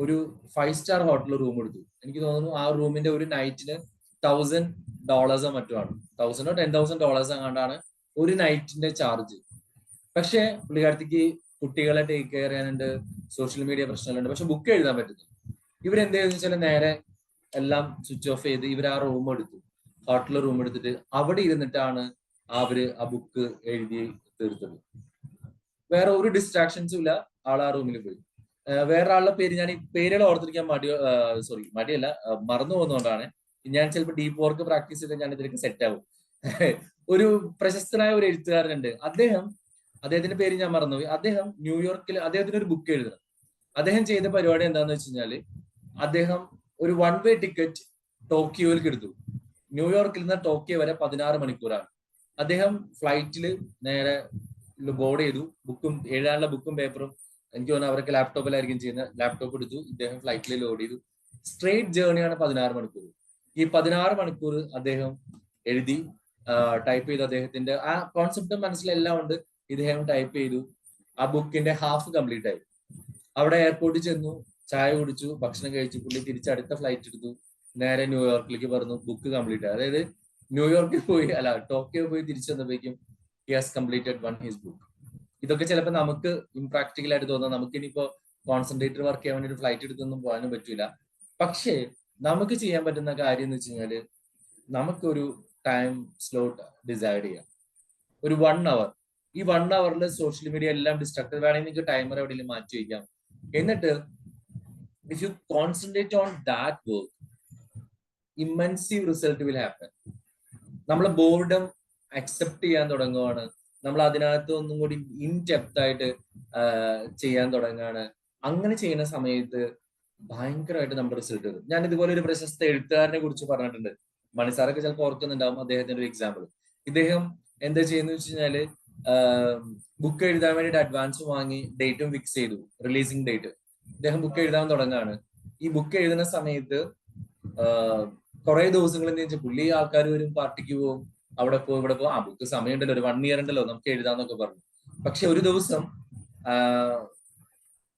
ഒരു 5 സ്റ്റാർ ഹോട്ടൽ റൂം എടുത്തു. എനിക്ക് തോന്നുന്നു ആ റൂമിന്റെ ഒരു നൈറ്റിന് $1,000 മറ്റോ ആണ്. $1,000 or $10,000 അങ്ങാണ്ടാണ് ഒരു നൈറ്റിന്റെ ചാർജ്. പക്ഷെ പുള്ളിക്കാരത്തേക്ക് കുട്ടികളെ ടേക്ക് കെയർ ചെയ്യാനുണ്ട്, സോഷ്യൽ മീഡിയ പ്രശ്നങ്ങളുണ്ട്, പക്ഷെ ബുക്ക് എഴുതാൻ പറ്റുന്നു. ഇവരെന്ത് ചെയ്തെന്ന് വെച്ചാൽ നേരെ എല്ലാം സ്വിച്ച് ഓഫ് ചെയ്ത് ഇവർ ആ റൂം എടുത്തു, ഹോട്ടൽ റൂം എടുത്തിട്ട് അവിടെ ഇരുന്നിട്ടാണ് അവര് ആ ബുക്ക് എഴുതി തീർത്തത്. വേറെ ഒരു ഡിസ്ട്രാക്ഷൻസും ഇല്ല. ആൾ ആ റൂമിൽ പോയി. വേറെ ആളുടെ പേര് ഞാൻ ഈ പേരുകൾ ഓർത്തിരിക്കാൻ മടിയല്ല, മറന്നു പോകുന്നതുകൊണ്ടാണ്. ഞാൻ ചിലപ്പോൾ ഡീപ്പ് വർക്ക് പ്രാക്ടീസ് ചെയ്ത് ഞാൻ ഇതിലേക്ക് സെറ്റ് ആവും. ഒരു പ്രശസ്തനായ ഒരു എഴുത്തുകാരനുണ്ട്, അദ്ദേഹത്തിന്റെ പേര് ഞാൻ മറന്നുപോയി. അദ്ദേഹം ന്യൂയോർക്കിൽ അദ്ദേഹത്തിന് ഒരു ബുക്ക് എഴുതണം. അദ്ദേഹം ചെയ്ത പരിപാടി എന്താന്ന് വെച്ച് കഴിഞ്ഞാല് അദ്ദേഹം ഒരു 1 വേ ടിക്കറ്റ് ടോക്കിയോയിലേക്ക് എടുത്തു. ന്യൂയോർക്കിൽ നിന്ന് ടോക്കിയോ വരെ 16 മണിക്കൂറാണ്. അദ്ദേഹം ഫ്ലൈറ്റിൽ നേരെ ബോർഡ് ചെയ്തു. എഴുതാനുള്ള ബുക്കും പേപ്പറും എനിക്ക് തോന്നുന്നു അവരൊക്കെ ലാപ്ടോപ്പിലായിരിക്കും ചെയ്യുന്നത്. ലാപ്ടോപ്പ് എടുത്തു, ഇദ്ദേഹം ഫ്ലൈറ്റിൽ ലോഡ് ചെയ്തു. സ്ട്രേറ്റ് ജേർണിയാണ് 16 മണിക്കൂർ. ഈ 16 മണിക്കൂർ അദ്ദേഹം എഴുതി, ടൈപ്പ് ചെയ്തു. അദ്ദേഹത്തിന്റെ ആ കോൺസെപ്റ്റും മനസ്സിലെല്ലാം ഉണ്ട്. ഇദ്ദേഹം ടൈപ്പ് ചെയ്തു. ആ ബുക്കിന്റെ ഹാഫ് കംപ്ലീറ്റ് ആയി. അവിടെ എയർപോർട്ടിൽ ചെന്നു, ചായ കുടിച്ചു, ഭക്ഷണം കഴിച്ചു. പുള്ളി തിരിച്ച് അടുത്ത ഫ്ലൈറ്റ് എടുത്തു, നേരെ ന്യൂയോർക്കിലേക്ക് പറഞ്ഞു. ബുക്ക് കംപ്ലീറ്റ് ആയി. അതായത് ന്യൂയോർക്കിൽ പോയി ടോക്കിയോ പോയി തിരിച്ചു വന്നപ്പോഴേക്കും he has completed his book. ഇതൊക്കെ ചിലപ്പോൾ നമുക്ക് ഇംപ്രാക്ടിക്കൽ ആയിട്ട് തോന്നാം. നമുക്ക് ഇനിയിപ്പോ കോൺസെൻട്രേറ്റർ വർക്ക് ചെയ്യാൻ വേണ്ടി ഒരു ഫ്ലൈറ്റ് എടുത്തൊന്നും പോകാനും പറ്റില്ല. പക്ഷേ നമുക്ക് ചെയ്യാൻ പറ്റുന്ന കാര്യം എന്ന് വെച്ച് കഴിഞ്ഞാല് നമുക്കൊരു ടൈം സ്ലോട്ട് ഡിസൈഡ് ചെയ്യാം. ഒരു 1 hour. ഈ 1 hourൽ സോഷ്യൽ മീഡിയ എല്ലാം ഡിസ്ട്രക്റ്റഡ്. വേണമെങ്കിൽ നിങ്ങൾക്ക് ടൈമർ എവിടെയെങ്കിലും മാറ്റി വയ്ക്കാം. എന്നിട്ട് if you concentrate on that work, immersive result will happen. നമ്മൾ ബോർഡം അക്സെപ്റ്റ് ചെയ്യാൻ തുടങ്ങുവാണ്. നമ്മൾ അതിനകത്ത് ഒന്നും കൂടി ഇൻ ഡെപ്ത് ആയിട്ട് ചെയ്യാൻ തുടങ്ങുകയാണ്. അങ്ങനെ ചെയ്യുന്ന സമയത്ത് ഭയങ്കരമായിട്ട് നമ്മുടെ റിസൾട്ട് വരും. ഞാൻ ഇതുപോലെ ഒരു പ്രശസ്ത എഴുത്തുകാരനെ കുറിച്ച് പറഞ്ഞിട്ടുണ്ട്. മണിസാറൊക്കെ ചിലപ്പോൾ ഓർക്കുന്നുണ്ടാവും അദ്ദേഹത്തിന്റെ ഒരു എക്സാമ്പിൾ. ഇദ്ദേഹം എന്താ ചെയ്യുന്ന വെച്ച് കഴിഞ്ഞാല് ബുക്ക് എഴുതാൻ വേണ്ടിയിട്ട് അഡ്വാൻസ് വാങ്ങി ഡേറ്റും ഫിക്സ് ചെയ്തു, റിലീസിങ് ഡേറ്റ്. ഇദ്ദേഹം ബുക്ക് എഴുതാൻ തുടങ്ങാണ്. ഈ ബുക്ക് എഴുതുന്ന സമയത്ത് കുറെ ദിവസങ്ങൾ എന്ന് വെച്ചാൽ പുള്ളി ആൾക്കാർ വരും, പാർട്ടിക്ക് പോകും, അവിടെ പോകും ഇവിടെ പോകും. ബുക്ക് സമയമുണ്ടല്ലോ, ഒരു 1 year ഉണ്ടല്ലോ, നമുക്ക് എഴുതാന്നൊക്കെ പറഞ്ഞു. പക്ഷെ ഒരു ദിവസം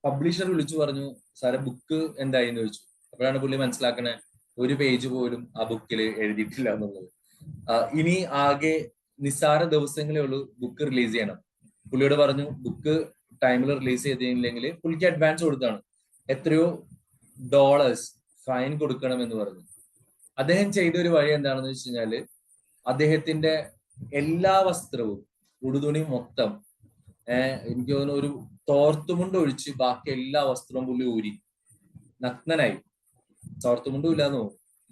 പബ്ലിഷർ വിളിച്ചു പറഞ്ഞു, സാറെ ബുക്ക് എന്തായി എന്ന് ചോദിച്ചു. അപ്പോഴാണ് പുള്ളി മനസ്സിലാക്കണേ ഒരു പേജ് പോലും ആ ബുക്കിൽ എഴുതിയിട്ടില്ല എന്നുള്ളത്. ഇനി ആകെ നിസ്സാര ദിവസങ്ങളേ ഉള്ളൂ ബുക്ക് റിലീസ് ചെയ്യണം. പുള്ളിയോട് പറഞ്ഞു ബുക്ക് ടൈമിൽ റിലീസ് ചെയ്തില്ലെങ്കിൽ പുള്ളിക്ക് അഡ്വാൻസ് കൊടുത്താണ്, എത്രയോ $, ഫൈൻ കൊടുക്കണം എന്ന് പറഞ്ഞു. അദ്ദേഹം ചെയ്ത ഒരു വഴി എന്താണെന്ന് വെച്ച് കഴിഞ്ഞാല് അദ്ദേഹത്തിന്റെ എല്ലാ വസ്ത്രവും, ഉടുതുണി മൊത്തം, എനിക്ക് തോന്നുന്നു ഒരു തോർത്തുമുണ്ട് ഒഴിച്ച് ബാക്കി എല്ലാ വസ്ത്രവും പുള്ളി ഊരി, നഗ്നനായി, തോർത്തുമുണ്ടും ഇല്ലാന്ന്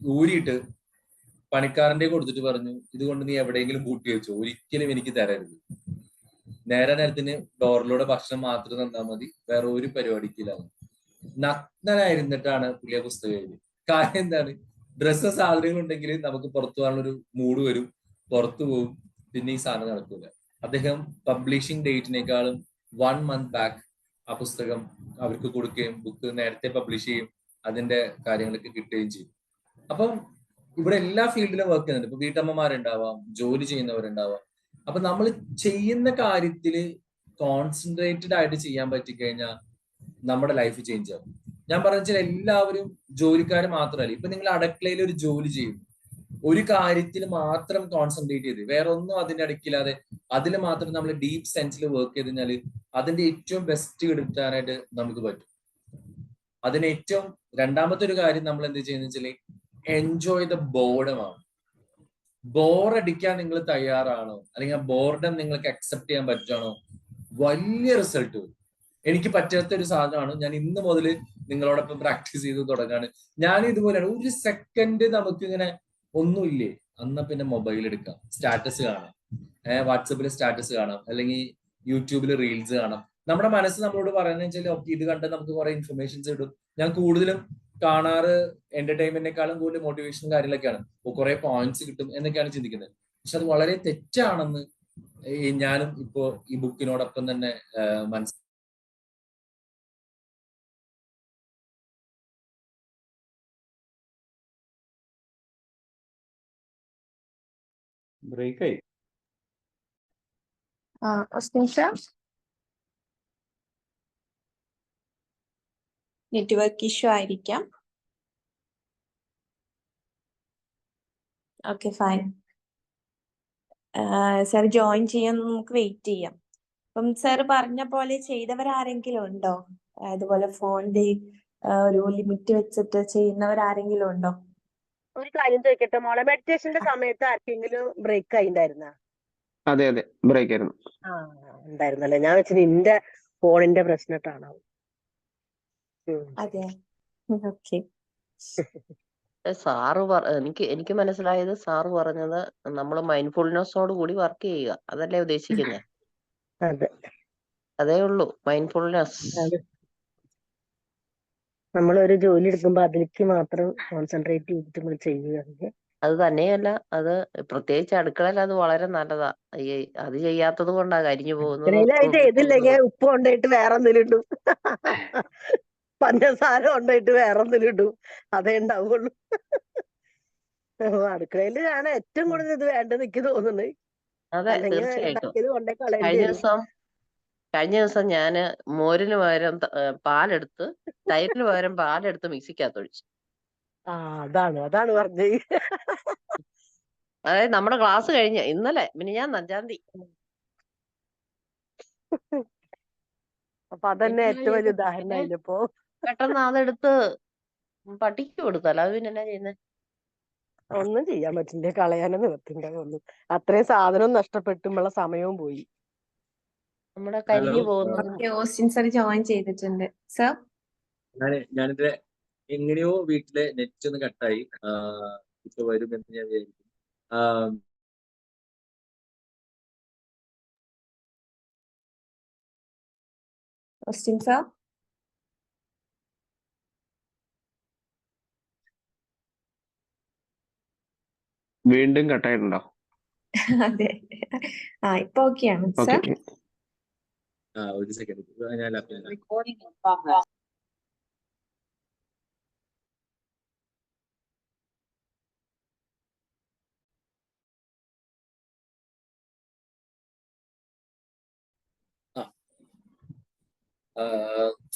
ഊരിയിട്ട് പണിക്കാരന്റെ കൊടുത്തിട്ട് പറഞ്ഞു, ഇതുകൊണ്ട് നീ എവിടെയെങ്കിലും പൂട്ടി വെച്ചോ, ഒരിക്കലും എനിക്ക് തരരുത്. നേരത്തിന് ഡോറിലൂടെ ഭക്ഷണം മാത്രം തന്നാൽ മതി, വേറെ ഒരു പരിപാടിക്കില്ല. നഗ്നനായിരുന്നിട്ടാണ് പുള്ളിയെ പുസ്തകം എഴുതി. കാര്യം എന്താണ്? ഡ്രസ്സ് സാധനങ്ങൾ ഉണ്ടെങ്കിൽ നമുക്ക് പുറത്തു പോകാനുള്ളൊരു മൂഡ് വരും, പുറത്തു പോകും, പിന്നെ ഈ സാധനം നടക്കൂല. അദ്ദേഹം പബ്ലിഷിംഗ് ഡേറ്റിനേക്കാളും 1 month ബാക്ക് ആ പുസ്തകം അവർക്ക് കൊടുക്കുകയും ബുക്ക് നേരത്തെ പബ്ലിഷ് ചെയ്യും, അതിന്റെ കാര്യങ്ങളൊക്കെ കിട്ടുകയും ചെയ്യും. അപ്പം ഇവിടെ എല്ലാ ഫീൽഡിലും വർക്ക് ചെയ്യുന്നുണ്ട്. ഇപ്പൊ വീട്ടമ്മമാരുണ്ടാവാം, ജോലി ചെയ്യുന്നവരുണ്ടാവാം. അപ്പൊ നമ്മൾ ചെയ്യുന്ന കാര്യത്തിൽ കോൺസെൻട്രേറ്റഡ് ആയിട്ട് ചെയ്യാൻ പറ്റിക്കഴിഞ്ഞാൽ നമ്മുടെ ലൈഫ് ചേഞ്ച് ആവും. ഞാൻ പറഞ്ഞാൽ എല്ലാവരും ജോലിക്കാർ മാത്രമല്ല. ഇപ്പൊ നിങ്ങൾ അടുക്കളയിൽ ഒരു ജോലി ചെയ്യും, ഒരു കാര്യത്തിൽ മാത്രം കോൺസെൻട്രേറ്റ് ചെയ്ത് വേറെ ഒന്നും അതിന്റെ അടുക്കില്ലാതെ അതിൽ മാത്രം നമ്മൾ ഡീപ്പ് സെൻസിൽ വർക്ക് ചെയ്ത് കഴിഞ്ഞാൽ അതിന്റെ ഏറ്റവും ബെസ്റ്റ് എടുക്കാനായിട്ട് നമുക്ക് പറ്റും. അതിന് ഏറ്റവും രണ്ടാമത്തെ ഒരു കാര്യം നമ്മൾ എന്ത് ചെയ്യുന്ന വെച്ചാൽ എൻജോയ് ദ ബോർഡമാണ്. ബോറടിക്കാൻ നിങ്ങൾ തയ്യാറാണോ, അല്ലെങ്കിൽ ആ ബോർഡം നിങ്ങൾക്ക് അക്സെപ്റ്റ് ചെയ്യാൻ പറ്റുകയാണോ, വലിയ റിസൾട്ട് വരും. എനിക്ക് പറ്റാത്ത ഒരു സാധനമാണ്. ഞാൻ ഇന്ന് മുതൽ നിങ്ങളോടൊപ്പം പ്രാക്ടീസ് ചെയ്ത് തുടങ്ങാണ്. ഞാൻ ഇതുപോലെയാണ്. ഒരു സെക്കൻഡ് നമുക്കിങ്ങനെ ഒന്നുമില്ലേ, അന്ന പിന്നെ മൊബൈൽ എടുക്കാം, സ്റ്റാറ്റസ് കാണാം, വാട്സപ്പിൽ സ്റ്റാറ്റസ് കാണാം, അല്ലെങ്കിൽ യൂട്യൂബിൽ റീൽസ് കാണാം. നമ്മുടെ മനസ്സ് നമ്മളോട് പറയുന്നത് വെച്ചാൽ ഓക്കെ ഇത് കണ്ട് നമുക്ക് കുറെ ഇൻഫർമേഷൻസ് കിട്ടും. ഞാൻ കൂടുതലും കാണാറ് എന്റർടൈൻമെന്റിനേക്കാളും കൂടുതൽ മോട്ടിവേഷൻ കാര്യങ്ങളൊക്കെയാണ്. കുറെ പോയിന്റ്സ് കിട്ടും എന്നൊക്കെയാണ് ചിന്തിക്കുന്നത്. പക്ഷെ അത് വളരെ തെറ്റാണെന്ന് ഞാനും ഇപ്പോ ഈ ബുക്കിനോടൊപ്പം തന്നെ മനസ്സിലാക്കി. ബ്രേക്കായി. നെറ്റ്വർക്ക് ഇഷ്യൂ ആയിരിക്കാം. Okay fine. സാർ ജോയിൻ ചെയ്യാൻ നമുക്ക് വെയിറ്റ് ചെയ്യാം. അപ്പം സാർ പറഞ്ഞ പോലെ ചെയ്തവരാരെങ്കിലും ഉണ്ടോ? അതുപോലെ ഫോണിന്റെ ഒരു ലിമിറ്റ് വെച്ചിട്ട് ചെയ്യുന്നവരാരെങ്കിലും ഉണ്ടോ? ഒരു കാര്യം ചോദിക്കട്ടെ മോളെ, മെഡിറ്റേഷന്റെ സമയത്ത് ആർക്കെങ്കിലും ബ്രേക്ക് ആയിണ്ടായിരുന്ന? അതെ അതെ, ബ്രേക്ക് ആയിരുന്നു. ഉണ്ടായിരുന്നല്ലേ, ഞാൻ വെച്ചത് നിന്റെ ഫോണിന്റെ പ്രശ്നത്താണോ? അതെ, ഓക്കെ. സാറ് എനിക്ക് മനസ്സിലായത് സാറ് പറഞ്ഞത് നമ്മൾ മൈൻഡ്ഫുൾനെസ്സോട് കൂടി വർക്ക് ചെയ്യുക, അതല്ലേ ഉദ്ദേശിക്കുന്നത്? അതെ, അതേ ഉള്ളൂ, മൈൻഡ്ഫുൾനെസ്. നമ്മളൊരു ജോലി എടുക്കുമ്പോ അതിലേക്ക് മാത്രം കോൺസെൻട്രേറ്റ് ചെയ്തിട്ട് നമ്മൾ ചെയ്യുകയാണെങ്കിൽ അത് തന്നെയല്ല, അത് പ്രത്യേകിച്ച് അടുക്കളയിൽ അത് വളരെ നല്ലതാ. ഈ അത് ചെയ്യാത്തത് കൊണ്ടാ കരിഞ്ഞു പോകുന്നതും ഇടയിൽ അത് ചെയ്തില്ലെങ്കിൽ പോകുന്നതും. ഉപ്പ് കൊണ്ടുപോയിട്ട് വേറെ എന്തെങ്കിലും ഇടും, പഞ്ചസാര കൊണ്ടുപോയിട്ട് വേറെ എന്തെങ്കിലും ഇടും, അതേ ഉണ്ടാവുള്ളൂ. അടുക്കളയിൽ ആണ് ഏറ്റവും കൂടുതൽ ഇത് വേണ്ടത് എനിക്ക് തോന്നുന്നത്. അതെ, അല്ലെങ്കിൽ തീർച്ചയായിട്ടും. ഉണ്ടാക്കിയത് കൊണ്ടേ കളയേണ്ടി കഴിഞ്ഞ വരും. ദിവസം ഞാന് മോരിന് പകരം പാലെടുത്ത്, തൈരിന് പകരം പാലെടുത്ത് മിക്സിക്കകത്ത് ഒഴിച്ചു. അതാണ് പറഞ്ഞത്. അതായത് നമ്മുടെ ക്ലാസ് കഴിഞ്ഞ് ഇന്നലെ മിനിഞ്ഞാന്ന് 5-ാം തീയതി. അപ്പൊ അതന്നെ പിന്നെ ഏറ്റവും വലിയ ഉദാഹരണം അതിലിപ്പോ. പെട്ടെന്ന് അതെടുത്ത് പട്ടിക്ക് കൊടുത്തല്ലോ. അത് പിന്നെ എന്നാ ചെയ്യുന്നത്? ഒന്നും ചെയ്യാൻ പറ്റില്ല, കളയാനും നിവർത്തില്ല ഒന്നും. അത്രയും സാധനവും നഷ്ടപ്പെട്ടുമുള്ള സമയവും പോയി. നമ്മുടെ ഹലോ, കരിഞ്ഞു പോകുന്നതും. ഓക്കെ, ഓസ്റ്റിൻ സർ ജോയിൻ ചെയ്തിട്ടുണ്ട്. സർ ഞാനിത് എങ്ങനെയോ വീട്ടിലെ നെറ്റ് ഒന്ന് കട്ടായി. ഇപ്പൊ വരുമെന്ന് ഞാൻ വിചാരിക്കും. ഓസ്റ്റിൻ സർ വീണ്ടും കട്ടായിട്ടുണ്ടോ? അതെ, ഇപ്പൊ ഓക്കെയാണ് ഓക്കെ. സർ. ഒരു സെക്കൻഡ്, ഞാൻ laptop Recording in progress.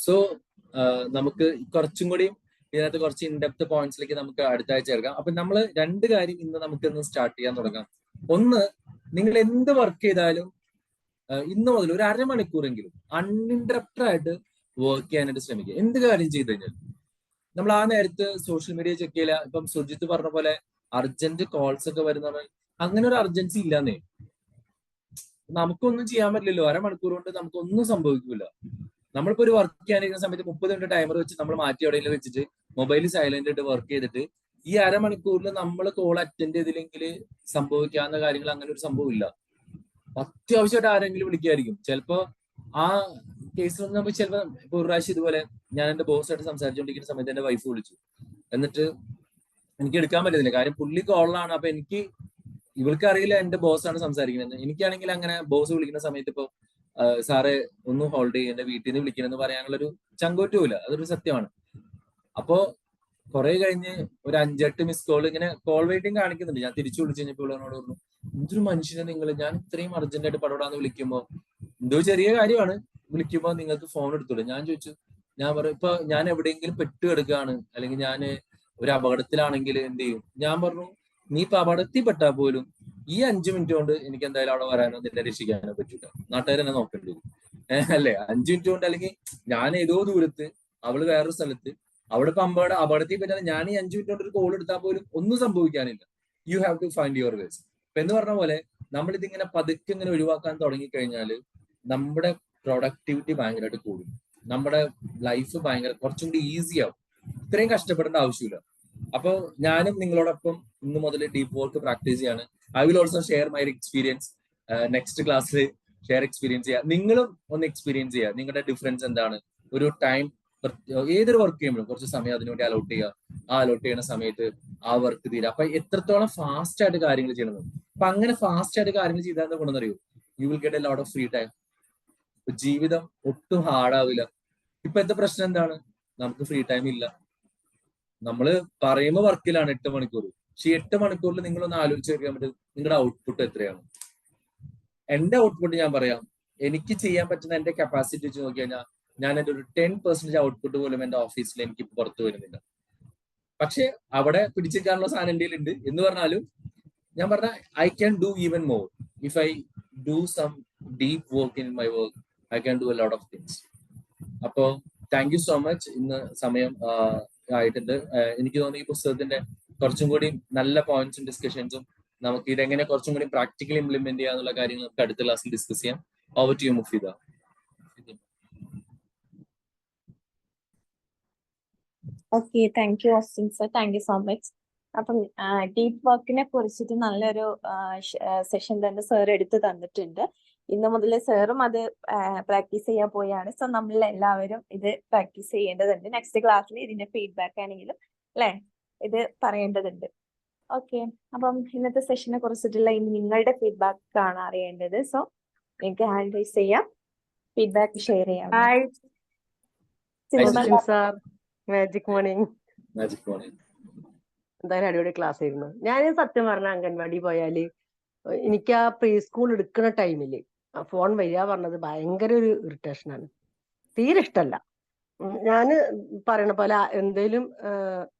So നമുക്ക് കുറച്ചും കൂടി ഇതിനകത്ത് കുറച്ച് ഇൻഡെപ്ത് പോയിന്റ്സിലേക്ക് നമുക്ക് അടുത്ത ആഴ്ച എടുക്കാം. അപ്പൊ നമ്മൾ രണ്ട് കാര്യം ഇന്ന് നമുക്കൊന്ന് സ്റ്റാർട്ട് ചെയ്യാൻ തുടങ്ങാം. ഒന്ന്, നിങ്ങൾ എന്ത് വർക്ക് ചെയ്താലും ഇന്ന് മുതൽ ഒരു അരമണിക്കൂറെങ്കിലും അൺഇൻറ്ററപ്റ്റഡ് ആയിട്ട് വർക്ക് ചെയ്യാനായിട്ട് ശ്രമിക്കുക. എന്ത് കാര്യം ചെയ്തു കഴിഞ്ഞാൽ നമ്മൾ ആ നേരത്ത് സോഷ്യൽ മീഡിയ ചെക്ക് ചെയ്യില്ല. ഇപ്പം സുജിത്ത് പറഞ്ഞ പോലെ അർജന്റ് കോൾസ് ഒക്കെ വരുന്ന, അങ്ങനെ ഒരു അർജൻസി ഇല്ലാന്നേ. നമുക്കൊന്നും ചെയ്യാൻ പറ്റില്ലല്ലോ, അരമണിക്കൂർ കൊണ്ട് നമുക്കൊന്നും സംഭവിക്കില്ല. നമ്മളിപ്പോ ഒരു വർക്ക് ചെയ്യാനിരിക്കുന്ന സമയത്ത് 30 മിനിറ്റ് ടൈമർ വെച്ച് നമ്മൾ മാറ്റി എവിടെയെങ്കിലും വെച്ചിട്ട് മൊബൈൽ സൈലന്റ് ഇട്ട് വർക്ക് ചെയ്തിട്ട് ഈ അരമണിക്കൂറിൽ നമ്മൾ കോൾ അറ്റൻഡ് ചെയ്തില്ലെങ്കിൽ സംഭവിക്കാവുന്ന കാര്യങ്ങൾ അങ്ങനെ ഒരു സംഭവം ഇല്ല. അത്യാവശ്യമായിട്ട് ആരെങ്കിലും വിളിക്കായിരിക്കും. ചിലപ്പോ ആ കേസിലൊന്നും നമുക്ക് ചിലപ്പോൾ ഇപ്പൊ ഒരു പ്രാവശ്യം ഇതുപോലെ ഞാൻ എന്റെ ബോസായിട്ട് സംസാരിച്ചുകൊണ്ടിരിക്കുന്ന സമയത്ത് എന്റെ വൈഫ് വിളിച്ചു. എന്നിട്ട് എനിക്ക് എടുക്കാൻ പറ്റുന്നില്ല, കാര്യം പുള്ളി കോളിലാണ്. അപ്പൊ ഇവൾക്ക് അറിയില്ല എന്റെ ബോസാണ് സംസാരിക്കുന്നത്. എനിക്കാണെങ്കിൽ അങ്ങനെ ബോസ് വിളിക്കുന്ന സമയത്ത് ഇപ്പൊ സാറെ ഒന്ന് ഹോൾഡ് ചെയ്യും, എന്റെ വീട്ടിൽ നിന്ന് വിളിക്കണമെന്ന് പറയാനുള്ളൊരു ചങ്കൂറ്റുമില്ല. അതൊരു സത്യമാണ്. അപ്പോ കുറെ കഴിഞ്ഞ് ഒരു 5-8 മിസ് കോൾ ഇങ്ങനെ കോൾ വെയിറ്റിംഗ് കാണിക്കുന്നുണ്ട്. ഞാൻ തിരിച്ചു വിളിച്ചു കഴിഞ്ഞപ്പോൾ എന്നോട് പറഞ്ഞു, എന്തൊരു മനുഷ്യനെ നിങ്ങൾ, ഞാൻ ഇത്രയും അർജന്റായിട്ട് പടപടാന്ന് വിളിക്കുമ്പോ എന്തോ ചെറിയ കാര്യമാണ്, വിളിക്കുമ്പോ നിങ്ങൾക്ക് ഫോൺ എടുത്തൂടെ? ഞാൻ ചോദിച്ചു, ഞാൻ പറയും ഇപ്പൊ ഞാൻ എവിടെയെങ്കിലും പെട്ടുകിടക്കുകയാണ്, അല്ലെങ്കിൽ ഞാൻ ഒരു അപകടത്തിലാണെങ്കിൽ എന്ത് ചെയ്യും? ഞാൻ പറഞ്ഞു, നീ ഇപ്പൊ അപകടത്തിൽ പെട്ടാൽ പോലും ഈ 5 മിനിറ്റ് കൊണ്ട് എനിക്ക് എന്തായാലും അവിടെ വരാനോ നിന്നെ രക്ഷിക്കാനോ പറ്റില്ല. നാട്ടുകാർ എന്നെ നോക്കേണ്ടി വരും, അല്ലേ? 5 മിനിറ്റ് കൊണ്ട്, അല്ലെങ്കിൽ ഞാൻ ഏതോ ദൂരത്ത്, അവള് വേറൊരു സ്ഥലത്ത്, അവിടെ ഇപ്പൊ അപകടത്തിൽ പറ്റാതെ ഞാൻ ഈ 5 മിനിറ്റ് കൊണ്ട് ഒരു കോൾ എടുത്താൽ പോലും ഒന്നും സംഭവിക്കാനില്ല. You have to find your ways. ഇപ്പൊ എന്ന് പറഞ്ഞ പോലെ നമ്മൾ ഇതിങ്ങനെ പതുക്കെ ഇങ്ങനെ ഒഴിവാക്കാൻ തുടങ്ങിക്കഴിഞ്ഞാൽ നമ്മുടെ പ്രൊഡക്ടിവിറ്റി ഭയങ്കരമായിട്ട് കൂടും. നമ്മുടെ ലൈഫ് കുറച്ചും കൂടി ഈസി ആവും. ഇത്രയും കഷ്ടപ്പെടേണ്ട ആവശ്യമില്ല. അപ്പോൾ ഞാനും നിങ്ങളോടൊപ്പം ഇന്ന് മുതൽ ഡീപ്പ് വർക്ക് പ്രാക്ടീസ് ചെയ്യാണ്. I will also share my experience. Next ക്ലാസ്സിൽ ഷെയർ എക്സ്പീരിയൻസ് ചെയ്യുക. നിങ്ങളും ഒന്ന് എക്സ്പീരിയൻസ് ചെയ്യുക. നിങ്ങളുടെ ഡിഫറൻസ് എന്താണ്? ഒരു ടൈം, ഏതൊരു വർക്ക് ചെയ്യുമ്പോഴും കുറച്ച് സമയം അതിനുവേണ്ടി അലോട്ട് ചെയ്യുക. ആ അലോട്ട് ചെയ്യുന്ന സമയത്ത് ആ വർക്ക് തീരുക. അപ്പൊ എത്രത്തോളം ഫാസ്റ്റ് ആയിട്ട് കാര്യങ്ങൾ ചെയ്യണം. അപ്പൊ അങ്ങനെ ഫാസ്റ്റ് ആയിട്ട് കാര്യങ്ങൾ ചെയ്താൽ എന്താ കൊണ്ടെന്നറിയോ? You will get a lot of free time. ജീവിതം ഒട്ടും ഹാർഡാവില്ല. ഇപ്പോഴത്തെ പ്രശ്നം എന്താണ്? നമുക്ക് ഫ്രീ ടൈം ഇല്ല. നമ്മള് പറയുമ്പോൾ വർക്കിലാണ് 8 മണിക്കൂർ. പക്ഷെ 8 മണിക്കൂറിൽ നിങ്ങളൊന്ന് ആലോചിച്ച് നോക്കാൻ പറ്റും നിങ്ങളുടെ ഔട്ട്പുട്ട് എത്രയാണ്. എന്റെ ഔട്ട്പുട്ട് ഞാൻ പറയാം. എനിക്ക് ചെയ്യാൻ പറ്റുന്ന എന്റെ കപ്പാസിറ്റി വെച്ച് നോക്കി കഴിഞ്ഞാൽ ഞാൻ എന്റെ ഒരു 10% ഔട്ട്പുട്ട് പോലും എന്റെ ഓഫീസിൽ എനിക്ക് പുറത്തു വരുന്നില്ല. പക്ഷെ അവിടെ പിടിച്ചെടുക്കാനുള്ള സാധനം എൻ്റെ ഉണ്ട് എന്ന് പറഞ്ഞാലും ഞാൻ പറഞ്ഞ I can do even more if I do some deep work in my work. I can do a lot of things. അപ്പോ താങ്ക് യു സോ മച്ച്. ഇന്ന് സമയം ആയിട്ടുണ്ട്. എനിക്ക് തോന്നുന്നു ഈ പുസ്തകത്തിന്റെ കുറച്ചും കൂടി നല്ല പോയിന്റ്സും ഡിസ്കഷൻസും നമുക്ക് ഇതെങ്ങനെ കുറച്ചും കൂടി പ്രാക്ടിക്കലി ഇംപ്ലിമെന്റ് ചെയ്യാന്നുള്ള കാര്യങ്ങൾ നമുക്ക് അടുത്ത ക്ലാസ്സിൽ ഡിസ്കസ് ചെയ്യാം. Over to you Mufeeda. Okay, thank you Austin sir, thank you so much. അപ്പം ഡീപ്പ് വർക്കിനെ കുറിച്ചിട്ട് നല്ലൊരു സെഷൻ തന്നെ സാർ എടുത്ത് തന്നിട്ടുണ്ട്. ഇന്ന് മുതൽ സാറും അത് പ്രാക്ടീസ് ചെയ്യാൻ പോയാണ്. സോ നമ്മൾ എല്ലാവരും ഇത് പ്രാക്ടീസ് ചെയ്യേണ്ടതുണ്ട്. നെക്സ്റ്റ് ക്ലാസ്സിൽ ഇതിന്റെ ഫീഡ്ബാക്ക് ആണെങ്കിലും അല്ലെ ഇത് പറയേണ്ടതുണ്ട്. ഓക്കെ, അപ്പം ഇന്നത്തെ സെഷനെ കുറിച്ചിട്ടുള്ള നിങ്ങളുടെ ഫീഡ്ബാക്ക് ആണ് അറിയേണ്ടത്. സോ നിങ്ങൾക്ക് ഹാൻഡ് റൈസ് ചെയ്യാം, ഫീഡ്ബാക്ക് ഷെയർ ചെയ്യാം. Hi Sindhu Hi, ma'am, sir, magic morning. Magic morning. എന്തായാലും അടിപൊളി ക്ലാസ് ആയിരുന്നു. ഞാൻ സത്യം പറഞ്ഞ അംഗൻവാടി പോയാല് എനിക്ക് ആ പ്രീ സ്കൂൾ എടുക്കുന്ന ടൈമില് ഫോൺ വരിക പറഞ്ഞത് ഭയങ്കര ഒരു ഇറിറ്റേഷനാണ്. തീരെ ഇഷ്ടല്ല. ഞാന് പറയണ പോലെ എന്തേലും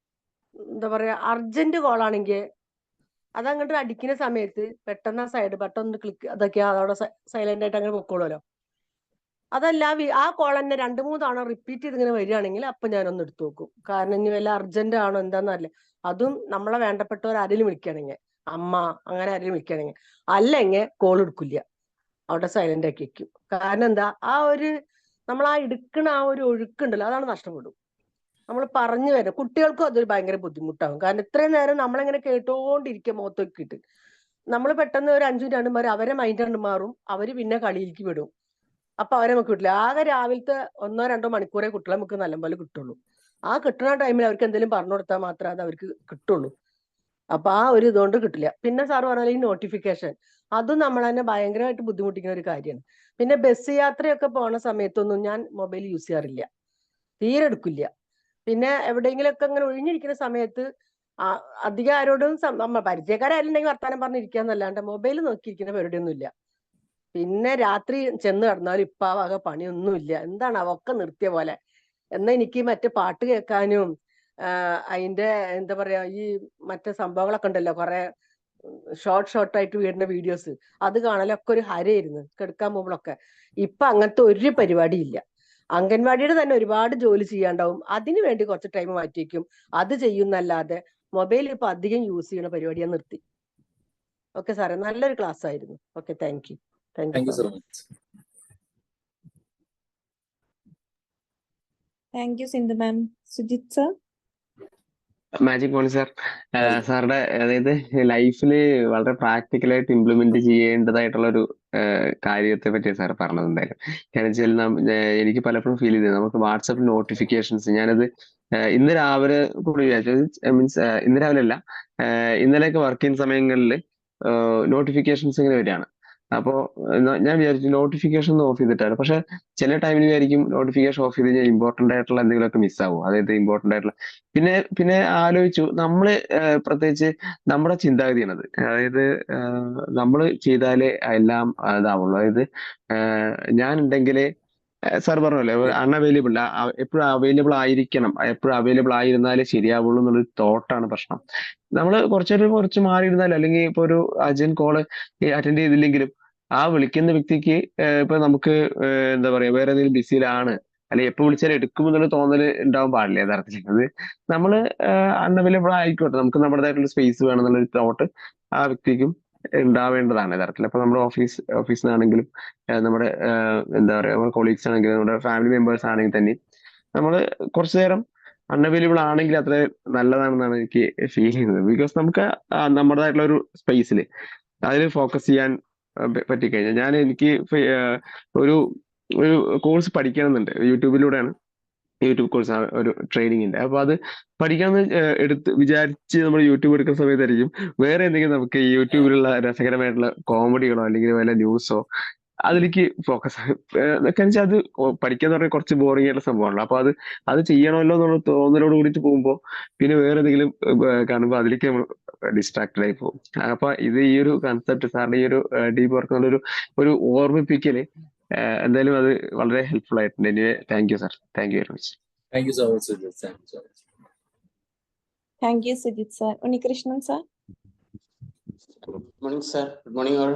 എന്താ പറയാ അർജന്റ് കോൾ ആണെങ്കിൽ അതങ്ങോട്ട് അടിക്കുന്ന സമയത്ത് പെട്ടെന്ന് ആ സൈഡ് ബട്ടൺ ഒന്ന് ക്ലിക്ക് അതൊക്കെ അതോടെ സൈലന്റ് ആയിട്ട് അങ്ങനെ പൊക്കോളുമല്ലോ. അതല്ല ആ കോൾ തന്നെ 2-3 തവണ റിപ്പീറ്റ് ചെയ്ത് ഇങ്ങനെ വരികയാണെങ്കിൽ അപ്പൊ ഞാനൊന്ന് എടുത്തു നോക്കും. കാരണം ഇനി വല്ല അർജന്റ് ആണോ എന്താന്നല്ല. അതും നമ്മളെ വേണ്ടപ്പെട്ടവർ ആരെങ്കിലും വിളിക്കുകയാണെങ്കിൽ, അമ്മ അങ്ങനെ ആരെങ്കിലും വിളിക്കുകയാണെങ്കിൽ, അല്ലെങ്കിൽ കോൾ എടുക്കില്ല, അവിടെ സൈലന്റ് ആക്കി വെക്കും. കാരണം എന്താ, ആ ഒരു നമ്മൾ ആ എടുക്കണ ആ ഒരു ഒഴുക്കുണ്ടല്ലോ അതാണ് നഷ്ടപ്പെടും. നമ്മൾ പറഞ്ഞു വരാം, കുട്ടികൾക്കും അതൊരു ഭയങ്കര ബുദ്ധിമുട്ടാകും. കാരണം ഇത്രയും നേരം നമ്മളെങ്ങനെ കേട്ടോണ്ടിരിക്കുക മുഖത്തൊക്കെ നമ്മൾ പെട്ടെന്ന് ഒരു 5 മിനിറ്റ് മാറി അവരെ മൈൻഡ് കണ്ട് മാറും, അവര് പിന്നെ കളിയിലേക്ക് വിടും. അപ്പൊ അവരെ നമുക്ക് കിട്ടില്ല. ആകെ രാവിലത്തെ 1-2 മണിക്കൂറേ കുട്ടികളെ നമുക്ക് നല്ലപോലെ കിട്ടുള്ളൂ. ആ കിട്ടുന്ന ടൈമിൽ അവർക്ക് എന്തെങ്കിലും പറഞ്ഞു കൊടുത്താൽ മാത്രമേ അത് അവർക്ക് കിട്ടുള്ളൂ. അപ്പൊ ആ ഒരു ഇതുകൊണ്ട് കിട്ടില്ല. പിന്നെ സാർ പറഞ്ഞാൽ ഈ നോട്ടിഫിക്കേഷൻ അതും നമ്മൾ തന്നെ ഭയങ്കരമായിട്ട് ബുദ്ധിമുട്ടിക്കുന്ന ഒരു കാര്യമാണ്. പിന്നെ ബസ് യാത്രയൊക്കെ പോണ സമയത്തൊന്നും ഞാൻ മൊബൈൽ യൂസ് ചെയ്യാറില്ല, തീരെ എടുക്കില്ല. പിന്നെ എവിടെയെങ്കിലുമൊക്കെ അങ്ങനെ ഒഴിഞ്ഞിരിക്കുന്ന സമയത്ത് അധികം ആരോടും നമ്മ പരിചയക്കാരായിട്ടുണ്ടെങ്കിൽ വർത്താനം പറഞ്ഞിരിക്കാന്നല്ലാണ്ട് മൊബൈൽ നോക്കിയിരിക്കുന്ന പരിപാടിയൊന്നും ഇല്ല. പിന്നെ രാത്രി ചെന്ന് കിടന്നാലും ഇപ്പൊ ആ വക പണിയൊന്നുമില്ല. എന്താണ് അവൊക്കെ നിർത്തിയ പോലെ. എന്നാ എനിക്ക് മറ്റേ പാട്ട് കേൾക്കാനും അതിന്റെ എന്താ പറയാ ഈ മറ്റേ സംഭവങ്ങളൊക്കെ ഉണ്ടല്ലോ, കുറെ ഷോർട്ടായിട്ട് വീടിന്റെ വീഡിയോസ്, അത് കാണലൊക്കെ ഒരു ഹരയായിരുന്നു കിടക്കാൻ പോകുമ്പോഴൊക്കെ. ഇപ്പൊ അങ്ങനത്തെ ഒരു പരിപാടി ഇല്ല. അംഗൻവാടിയുടെ തന്നെ ഒരുപാട് ജോലി ചെയ്യാണ്ടാവും, അതിനു വേണ്ടി കുറച്ച് ടൈം മാറ്റിവെക്കും, അത് ചെയ്യുന്നല്ലാതെ മൊബൈൽ ഇപ്പൊ അധികം യൂസ് ചെയ്യുന്ന പരിപാടി ഞാൻ നിർത്തി. ഓക്കെ സാറേ, നല്ലൊരു ക്ലാസ് ആയിരുന്നു. Okay, thank you. Thank you so much. Thank you Sindhu ma'am. Sujith sir. Magic morning sir. സാറുടെ അതായത് ലൈഫിൽ വളരെ പ്രാക്ടിക്കലായിട്ട് ഇംപ്ലിമെന്റ് ചെയ്യേണ്ടതായിട്ടുള്ള ഒരു കാര്യത്തെ പറ്റി സാർ പറഞ്ഞത്. എന്തായാലും കാരണം വെച്ചാൽ എനിക്ക് പലപ്പോഴും ഫീൽ ചെയ്തത് നമുക്ക് വാട്സാപ്പ് നോട്ടിഫിക്കേഷൻസ്, ഞാനത് ഇന്ന് രാവിലെ കൂടി വിചാരിച്ചത്, മീൻസ് ഇന്ന് രാവിലെ അല്ല, ഇന്നലെയൊക്കെ വർക്ക് ചെയ്യുന്ന സമയങ്ങളിൽ നോട്ടിഫിക്കേഷൻസ് ഇങ്ങനെ വരികയാണ്. അപ്പോൾ ഞാൻ വിചാരിച്ചു നോട്ടിഫിക്കേഷൻ ഓഫ് ചെയ്തിട്ടാണ്. പക്ഷെ ചില ടൈമിൽ വിചാരിക്കും നോട്ടിഫിക്കേഷൻ ഓഫ് ചെയ്ത് കഴിഞ്ഞാൽ ഇമ്പോർട്ടന്റ് ആയിട്ടുള്ള എന്തെങ്കിലുമൊക്കെ മിസ്സാവും, അതായത് ഇമ്പോർട്ടന്റ് ആയിട്ടുള്ള. പിന്നെ ആലോചിച്ചു, നമ്മള് പ്രത്യേകിച്ച് നമ്മുടെ ചിന്താഗതിയാണത്. അതായത് നമ്മൾ ചെയ്താലേ എല്ലാം ഇതാവുള്ളൂ. അതായത് ഞാൻ ഉണ്ടെങ്കിലേ സാർ പറഞ്ഞല്ലേ അൺഅവൈലബിൾ, എപ്പോഴും അവൈലബിൾ ആയിരിക്കണം, എപ്പോഴും അവൈലബിൾ ആയിരുന്നാലേ ശരിയാവുള്ളൂ എന്നുള്ളൊരു തോട്ടാണ് പ്രശ്നം. നമ്മൾ കുറച്ച് മാറിയിരുന്നാലും, അല്ലെങ്കിൽ ഇപ്പൊ ഒരു അർജന്റ് കോള് അറ്റൻഡ് ചെയ്തില്ലെങ്കിലും ആ വിളിക്കുന്ന വ്യക്തിക്ക് ഇപ്പൊ നമുക്ക് എന്താ പറയാ വേറെ ഏതെങ്കിലും ബിസിയിലാണ്, അല്ലെങ്കിൽ എപ്പോ വിളിച്ചാലും എടുക്കുമെന്നുള്ള തോന്നൽ ഉണ്ടാവാൻ പാടില്ല. യഥാർത്ഥത്തിൽ അത് നമ്മള് അൺഅവൈലബിൾ ആയിക്കോട്ടെ, നമുക്ക് നമ്മുടേതായിട്ടുള്ള സ്പേസ് വേണം എന്നുള്ളൊരു തോട്ട് ആ വ്യക്തിക്കും ഉണ്ടാവേണ്ടതാണ് യഥാർത്ഥത്തിൽ. അപ്പൊ നമ്മുടെ ഓഫീസിൽ നിന്നാണെങ്കിലും നമ്മുടെ എന്താ പറയാ നമ്മുടെ കൊളീഗ്സ് ആണെങ്കിലും നമ്മുടെ ഫാമിലി മെമ്പേഴ്സ് ആണെങ്കിൽ തന്നെ നമ്മൾ കുറച്ചു നേരം അൺഅവൈലബിൾ ആണെങ്കിൽ അത്ര നല്ലതാണെന്നാണ് എനിക്ക് ഫീൽ ചെയ്യുന്നത്. ബിക്കോസ് നമുക്ക് നമ്മുടേതായിട്ടുള്ള ഒരു സ്പേസിൽ അതിൽ ഫോക്കസ് ചെയ്യാൻ പറ്റിക്കഴിഞ്ഞാൽ, എനിക്ക് ഒരു കോഴ്സ് പഠിക്കണമെന്നുണ്ട്. യൂട്യൂബിലൂടെയാണ്, യൂട്യൂബ് കോഴ്സ് ഒരു ട്രെയിനിങ്ങിന്റെ. അപ്പൊ അത് പഠിക്കാന്ന് വിചാരിച്ച് നമ്മൾ യൂട്യൂബ് എടുക്കുന്ന സമയത്തായിരിക്കും വേറെ എന്തെങ്കിലും നമുക്ക് ഈ യൂട്യൂബിലുള്ള രസകരമായിട്ടുള്ള കോമഡികളോ അല്ലെങ്കിൽ വല്ല ന്യൂസോ അതിലേക്ക് ഫോക്കസ് വെച്ചാൽ അത് പഠിക്കാന്ന് പറഞ്ഞാൽ കുറച്ച് ബോറിംഗ് ആയിട്ടുള്ള സംഭവമാണല്ലോ. അപ്പൊ അത് ചെയ്യണമല്ലോ എന്നുള്ള തോന്നലോട് കൂടിയിട്ട് പോകുമ്പോൾ പിന്നെ വേറെ എന്തെങ്കിലും കാണുമ്പോൾ അതിലേക്ക് നമ്മൾ ഡിസ്ട്രാക്റ്റഡ് ആയി പോകും. അപ്പൊ ഈ ഒരു കൺസെപ്റ്റ് സാറിന്റെ ഈ ഒരു ഡീപ്പ് വർക്ക് എന്നുള്ളൊരു ഒരു ഓർമ്മിപ്പിക്കല് എന്തായാലും അത് വളരെ ഹെൽപ്ഫുൾ ആയിട്ടുണ്ട്. Anyway thank you sir, thank you very much. Thank you so much, Sujit. Thank you so much. Thank U Sujith sir. Unnikrishnan sir. Good morning sir. Good morning all.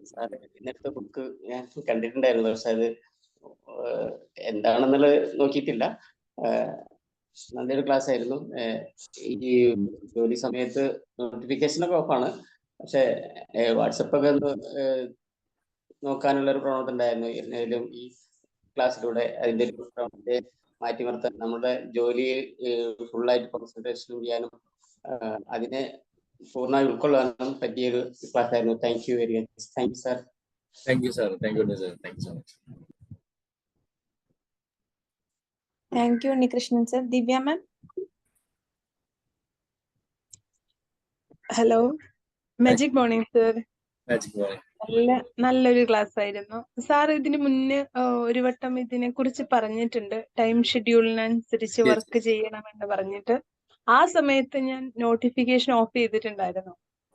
Sir ഇന്നത്തെ book ഞാൻ കണ്ടിട്ടുണ്ടായിരുന്നു, പക്ഷെ അത് എന്താണെന്നുള്ളത് നോക്കിയിട്ടില്ല. നല്ലൊരു ക്ലാസ് ആയിരുന്നു. ഈ ജോലി സമയത്ത് നോട്ടിഫിക്കേഷനൊക്കെ ഓഫാണ്, പക്ഷെ വാട്സപ്പൊക്കെ ഒന്ന് നോക്കാനുള്ള ഒരു പ്രവണത ഉണ്ടായിരുന്നു. എന്നാലും ഈ ക്ലാസ്സിലൂടെ അതിന്റെ ഒരു പ്രവണതയെ മാറ്റിമർത്താൻ, നമ്മുടെ ജോലിയിൽ ഫുള്ളായിട്ട് കോൺസെൻട്രേഷൻ ചെയ്യാനും അതിനെ പൂർണ്ണമായി ഉൾക്കൊള്ളാനും പറ്റിയൊരു ക്ലാസ് ആയിരുന്നു. Thank you very much. Thank you sir. Thank you, sir. Thank you, sir. Thank you so much. Thank U Unnikrishnan sir. Divya ma'am. Hello, magic morning sir. Magic morning. നല്ലൊരു ക്ലാസ് ആയിരുന്നു sir. ഇതിന് മുന്നേ ഒരു വട്ടം ഇതിനെ കുറിച്ച് പറഞ്ഞിട്ടുണ്ട്, ടൈം ഷെഡ്യൂളിനനുസരിച്ച് Yes. വർക്ക് ചെയ്യണമെന്ന് പറഞ്ഞിട്ട്. ആ സമയത്ത് ഞാൻ നോട്ടിഫിക്കേഷൻ ഓഫ് ചെയ്തിട്ടുണ്ടായിരുന്നു.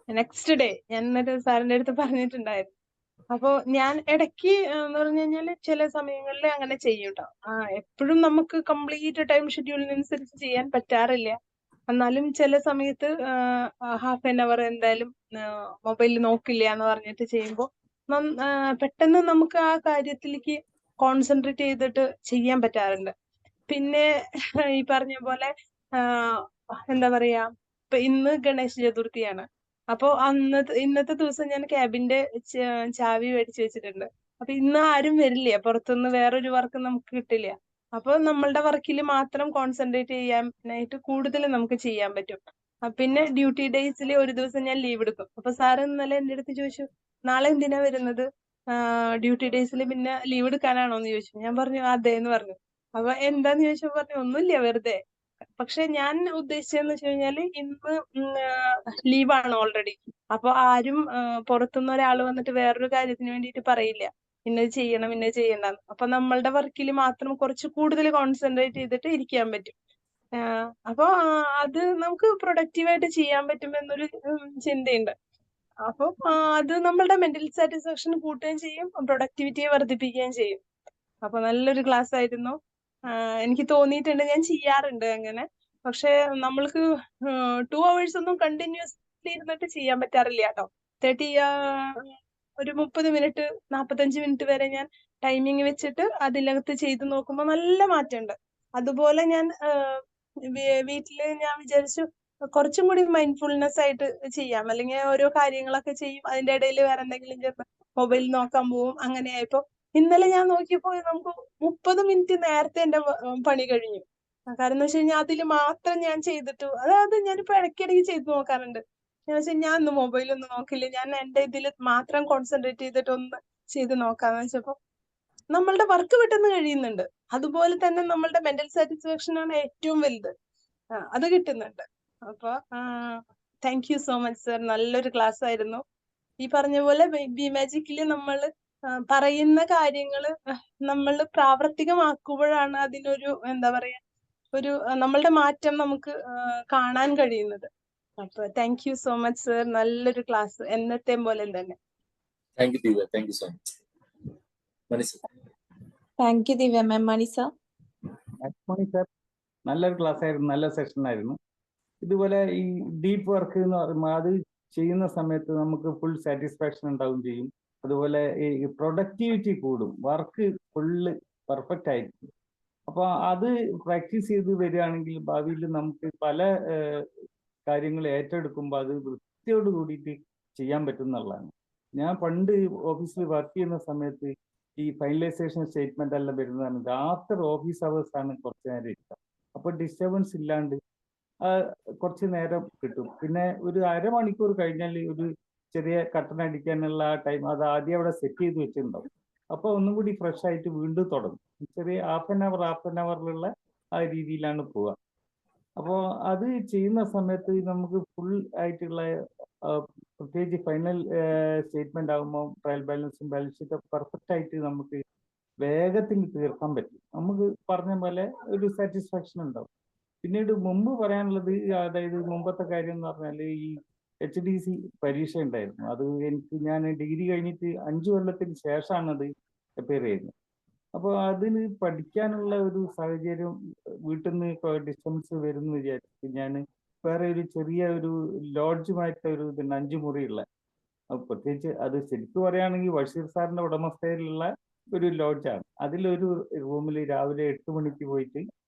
നെക്സ്റ്റ് ഡേ ഞാൻ എന്നിട്ട് സാറിന്റെ അടുത്ത് പറഞ്ഞിട്ടുണ്ടായിരുന്നു. അപ്പോ ഞാൻ ഇടയ്ക്ക് എന്ന് പറഞ്ഞു കഴിഞ്ഞാല് ചില സമയങ്ങളിൽ അങ്ങനെ ചെയ്യും കേട്ടോ. എപ്പോഴും നമുക്ക് കംപ്ലീറ്റ് ടൈം ഷെഡ്യൂളിനനുസരിച്ച് ചെയ്യാൻ പറ്റാറില്ല. എന്നാലും ചില സമയത്ത് ഹാഫ് ആൻ അവർ എന്തായാലും മൊബൈലിൽ നോക്കില്ല എന്ന് പറഞ്ഞിട്ട് ചെയ്യുമ്പോൾ പെട്ടെന്ന് നമുക്ക് ആ കാര്യത്തിലേക്ക് കോൺസെൻട്രേറ്റ് ചെയ്തിട്ട് ചെയ്യാൻ പറ്റാറുണ്ട്. പിന്നെ ഈ പറഞ്ഞ പോലെ എന്താ പറയാ, ഇപ്പൊ ഇന്ന് ഗണേശ ചതുർത്ഥിയാണ്. അപ്പൊ ഇന്നത്തെ ദിവസം ഞാൻ ക്യാബിന്റെ ചാവി മേടിച്ചു വെച്ചിട്ടുണ്ട്. അപ്പൊ ഇന്ന് ആരും വരില്ല, പുറത്തുനിന്ന് വേറൊരു വർക്ക് നമുക്ക് കിട്ടില്ല. അപ്പൊ നമ്മളുടെ വർക്കിൽ മാത്രം കോൺസെൻട്രേറ്റ് ചെയ്യാനായിട്ട് കൂടുതൽ നമുക്ക് ചെയ്യാൻ പറ്റും. പിന്നെ ഡ്യൂട്ടി ഡേയ്സിൽ ഒരു ദിവസം ഞാൻ ലീവ് എടുക്കും. അപ്പൊ സാറ് ഇന്നലെ എന്റെ അടുത്ത് ചോദിച്ചു, നാളെ എന്തിനാ വരുന്നത്, ഡ്യൂട്ടി ഡേയ്സിൽ പിന്നെ ലീവ് എടുക്കാനാണോ എന്ന് ചോദിച്ചു. ഞാൻ പറഞ്ഞു അതെ എന്ന് പറഞ്ഞു. അപ്പൊ എന്താന്ന് ചോദിച്ചപ്പോ പറഞ്ഞു ഒന്നുമില്ല വെറുതെ. പക്ഷെ ഞാൻ ഉദ്ദേശിച്ചതെന്ന് വെച്ച് കഴിഞ്ഞാല് ഇന്ന് ലീവാണ് ഓൾറെഡി. അപ്പൊ ആരും പുറത്തുനിന്ന് ഒരാൾ വന്നിട്ട് വേറൊരു കാര്യത്തിന് വേണ്ടിയിട്ട് പറയില്ല ഇന്നത് ചെയ്യണം ഇന്നത് ചെയ്യണ്ടെന്ന്. അപ്പൊ നമ്മളുടെ വർക്കിൽ മാത്രം കുറച്ച് കൂടുതൽ കോൺസെൻട്രേറ്റ് ചെയ്തിട്ട് ഇരിക്കാൻ പറ്റും. അപ്പൊ അത് നമുക്ക് പ്രൊഡക്റ്റീവായിട്ട് ചെയ്യാൻ പറ്റും എന്നൊരു ചിന്തയുണ്ട്. അപ്പൊ അത് നമ്മളുടെ മെന്റൽ സാറ്റിസ്ഫാക്ഷൻ കൂട്ടുകയും ചെയ്യും, പ്രൊഡക്ടിവിറ്റിയെ വർദ്ധിപ്പിക്കുകയും ചെയ്യും. അപ്പൊ നല്ലൊരു ക്ലാസ് ആയിരുന്നു. എനിക്ക് തോന്നിയിട്ടുണ്ട്, ഞാൻ ചെയ്യാറുണ്ട് അങ്ങനെ. പക്ഷെ നമ്മൾക്ക് 2 hours ഒന്നും കണ്ടിന്യൂസ്ലി ഇരുന്നിട്ട് ചെയ്യാൻ പറ്റാറില്ല കേട്ടോ. ഒരു 30 മിനിറ്റ് 45 മിനിറ്റ് വരെ ഞാൻ ടൈമിങ് വെച്ചിട്ട് അതിനകത്ത് ചെയ്ത് നോക്കുമ്പോൾ നല്ല മാറ്റമുണ്ട്. അതുപോലെ ഞാൻ വീട്ടില് ഞാൻ വിചാരിച്ചു കുറച്ചും കൂടി മൈൻഡ്ഫുൾനെസ് ആയിട്ട് ചെയ്യാം, അല്ലെങ്കിൽ ഓരോ കാര്യങ്ങളൊക്കെ ചെയ്യും, അതിന്റെ ഇടയിൽ വേറെ എന്തെങ്കിലും ചിലപ്പോൾ മൊബൈൽ നോക്കാൻ പോവും. അങ്ങനെയായപ്പോ ഇന്നലെ ഞാൻ നോക്കിയപ്പോ നമുക്ക് 30 മിനിറ്റ് നേരത്തെ എന്റെ പണി കഴിഞ്ഞു. കാരണം എന്ന് വെച്ച് കഴിഞ്ഞാൽ അതിൽ മാത്രം ഞാൻ ചെയ്തിട്ട്, അതായത് ഞാനിപ്പോ ഇടയ്ക്കിടയ്ക്ക് ചെയ്ത് നോക്കാറുണ്ട്. ഞാൻ വെച്ചാൽ ഞാൻ ഇന്ന് മൊബൈലൊന്നും നോക്കില്ല, ഞാൻ എന്റെ ഇതിൽ മാത്രം കോൺസെൻട്രേറ്റ് ചെയ്തിട്ട് ഒന്ന് ചെയ്ത് നോക്കാന്ന് വെച്ചപ്പോ നമ്മളുടെ വർക്ക് പെട്ടെന്ന് കഴിയുന്നുണ്ട്. അതുപോലെ തന്നെ നമ്മളുടെ മെന്റൽ സാറ്റിസ്ഫാക്ഷൻ ആണ് ഏറ്റവും വലുത്, അത് കിട്ടുന്നുണ്ട്. അപ്പൊ thank you so much sir, നല്ലൊരു ക്ലാസ് ആയിരുന്നു. ഈ പറഞ്ഞ പോലെ ബി മാജിക്കില് നമ്മൾ പറയുന്ന കാര്യങ്ങള് നമ്മൾ പ്രാവർത്തികമാക്കുമ്പോഴാണ് അതിനൊരു എന്താ പറയാ ഒരു നമ്മളുടെ മാറ്റം നമുക്ക് കാണാൻ കഴിയുന്നത്. അപ്പൊ thank you so much sir, നല്ലൊരു ക്ലാസ് എന്നത്തെ പോലെ തന്നെ. Thank you, Divya. Thank you so much. Manisa. Thank you Divya ma'am. Manisa. Morning sir. നല്ലൊരു ക്ലാസ് ആയിരുന്നു, നല്ല സെഷൻ ആയിരുന്നു. ഇതുപോലെ ഈ ഡീപ്പ് വർക്ക് എന്ന് പറയുമ്പോൾ അത് ചെയ്യുന്ന സമയത്ത് നമുക്ക് ഫുൾ സാറ്റിസ്ഫാക്ഷൻ ഉണ്ടാവും ചെയ്യും. അതുപോലെ ഈ പ്രൊഡക്ടിവിറ്റി കൂടും, വർക്ക് ഫുള്ള് പെർഫെക്റ്റ് ആയിരിക്കും. അപ്പോൾ അത് പ്രാക്ടീസ് ചെയ്ത് വരികയാണെങ്കിൽ ഭാവിയിൽ നമുക്ക് പല കാര്യങ്ങൾ ഏറ്റെടുക്കുമ്പോൾ അത് വൃത്തിയോട് കൂടിയിട്ട് ചെയ്യാൻ പറ്റും എന്നുള്ളതാണ്. ഞാൻ പണ്ട് ഓഫീസിൽ വർക്ക് ചെയ്യുന്ന സമയത്ത് ഈ ഫൈനലൈസേഷൻ സ്റ്റേറ്റ്മെന്റ് എല്ലാം വരുന്നതാണ് ആഫ്റ്റർ ഓഫീസ് അവേഴ്സ് ആണ് കുറച്ച് നേരം ഇരിക്കുക. അപ്പോൾ ഡിസ്റ്റർബൻസ് ഇല്ലാണ്ട് കുറച്ച് നേരം കിട്ടും. പിന്നെ ഒരു അരമണിക്കൂർ കഴിഞ്ഞാൽ ഒരു ചെറിയ കട്ടൻ അടിക്കാനുള്ള ആ ടൈം അത് ആദ്യം അവിടെ സെറ്റ് ചെയ്ത് വെച്ചിട്ടുണ്ടാവും. അപ്പോൾ ഒന്നും കൂടി ഫ്രഷ് ആയിട്ട് വീണ്ടും തുടങ്ങും. ചെറിയ ഹാഫ് ആൻ അവറിലുള്ള ആ രീതിയിലാണ് പോവുക. അപ്പോൾ അത് ചെയ്യുന്ന സമയത്ത് നമുക്ക് ഫുൾ ആയിട്ടുള്ള പ്രത്യേകിച്ച് ഫൈനൽ സ്റ്റേറ്റ്മെന്റ് ആകുമ്പോൾ ട്രയൽ ബാലൻസും ബാലൻസ് ഷീറ്റും പെർഫെക്റ്റ് ആയിട്ട് നമുക്ക് വേഗത്തിൽ തീർക്കാൻ പറ്റും. നമുക്ക് പറഞ്ഞ പോലെ ഒരു സാറ്റിസ്ഫാക്ഷൻ ഉണ്ടാവും. പിന്നീട് മുമ്പ് പറയാനുള്ളത്, അതായത് മുമ്പത്തെ കാര്യം എന്ന് പറഞ്ഞാൽ ഈ HDC പരീക്ഷ ഉണ്ടായിരുന്നു. അത് ഞാൻ ഡിഗ്രി കഴിഞ്ഞിട്ട് 5 കൊല്ലത്തിന് ശേഷമാണ് അത് അപ്പിയർ ചെയ്യുന്നത്. അപ്പോൾ അതിന് പഠിക്കാനുള്ള ഒരു സാഹചര്യം വീട്ടിൽ നിന്ന് ഡിസ്റ്റൻസ് വരുന്നു വിചാരിച്ചിട്ട് ഞാൻ വേറെ ഒരു ചെറിയ ഒരു ലോഡ്ജുമായിട്ട് ഒരു 5 മുറിയുള്ള, പ്രത്യേകിച്ച് അത് ശരിക്കും പറയുകയാണെങ്കിൽ ബഷീർ സാറിന്റെ ഉടമസ്ഥയിലുള്ള ഒരു ലോഡ്ജാണ്. അതിലൊരു റൂമിൽ രാവിലെ 8 മണിക്ക് പോയിട്ട്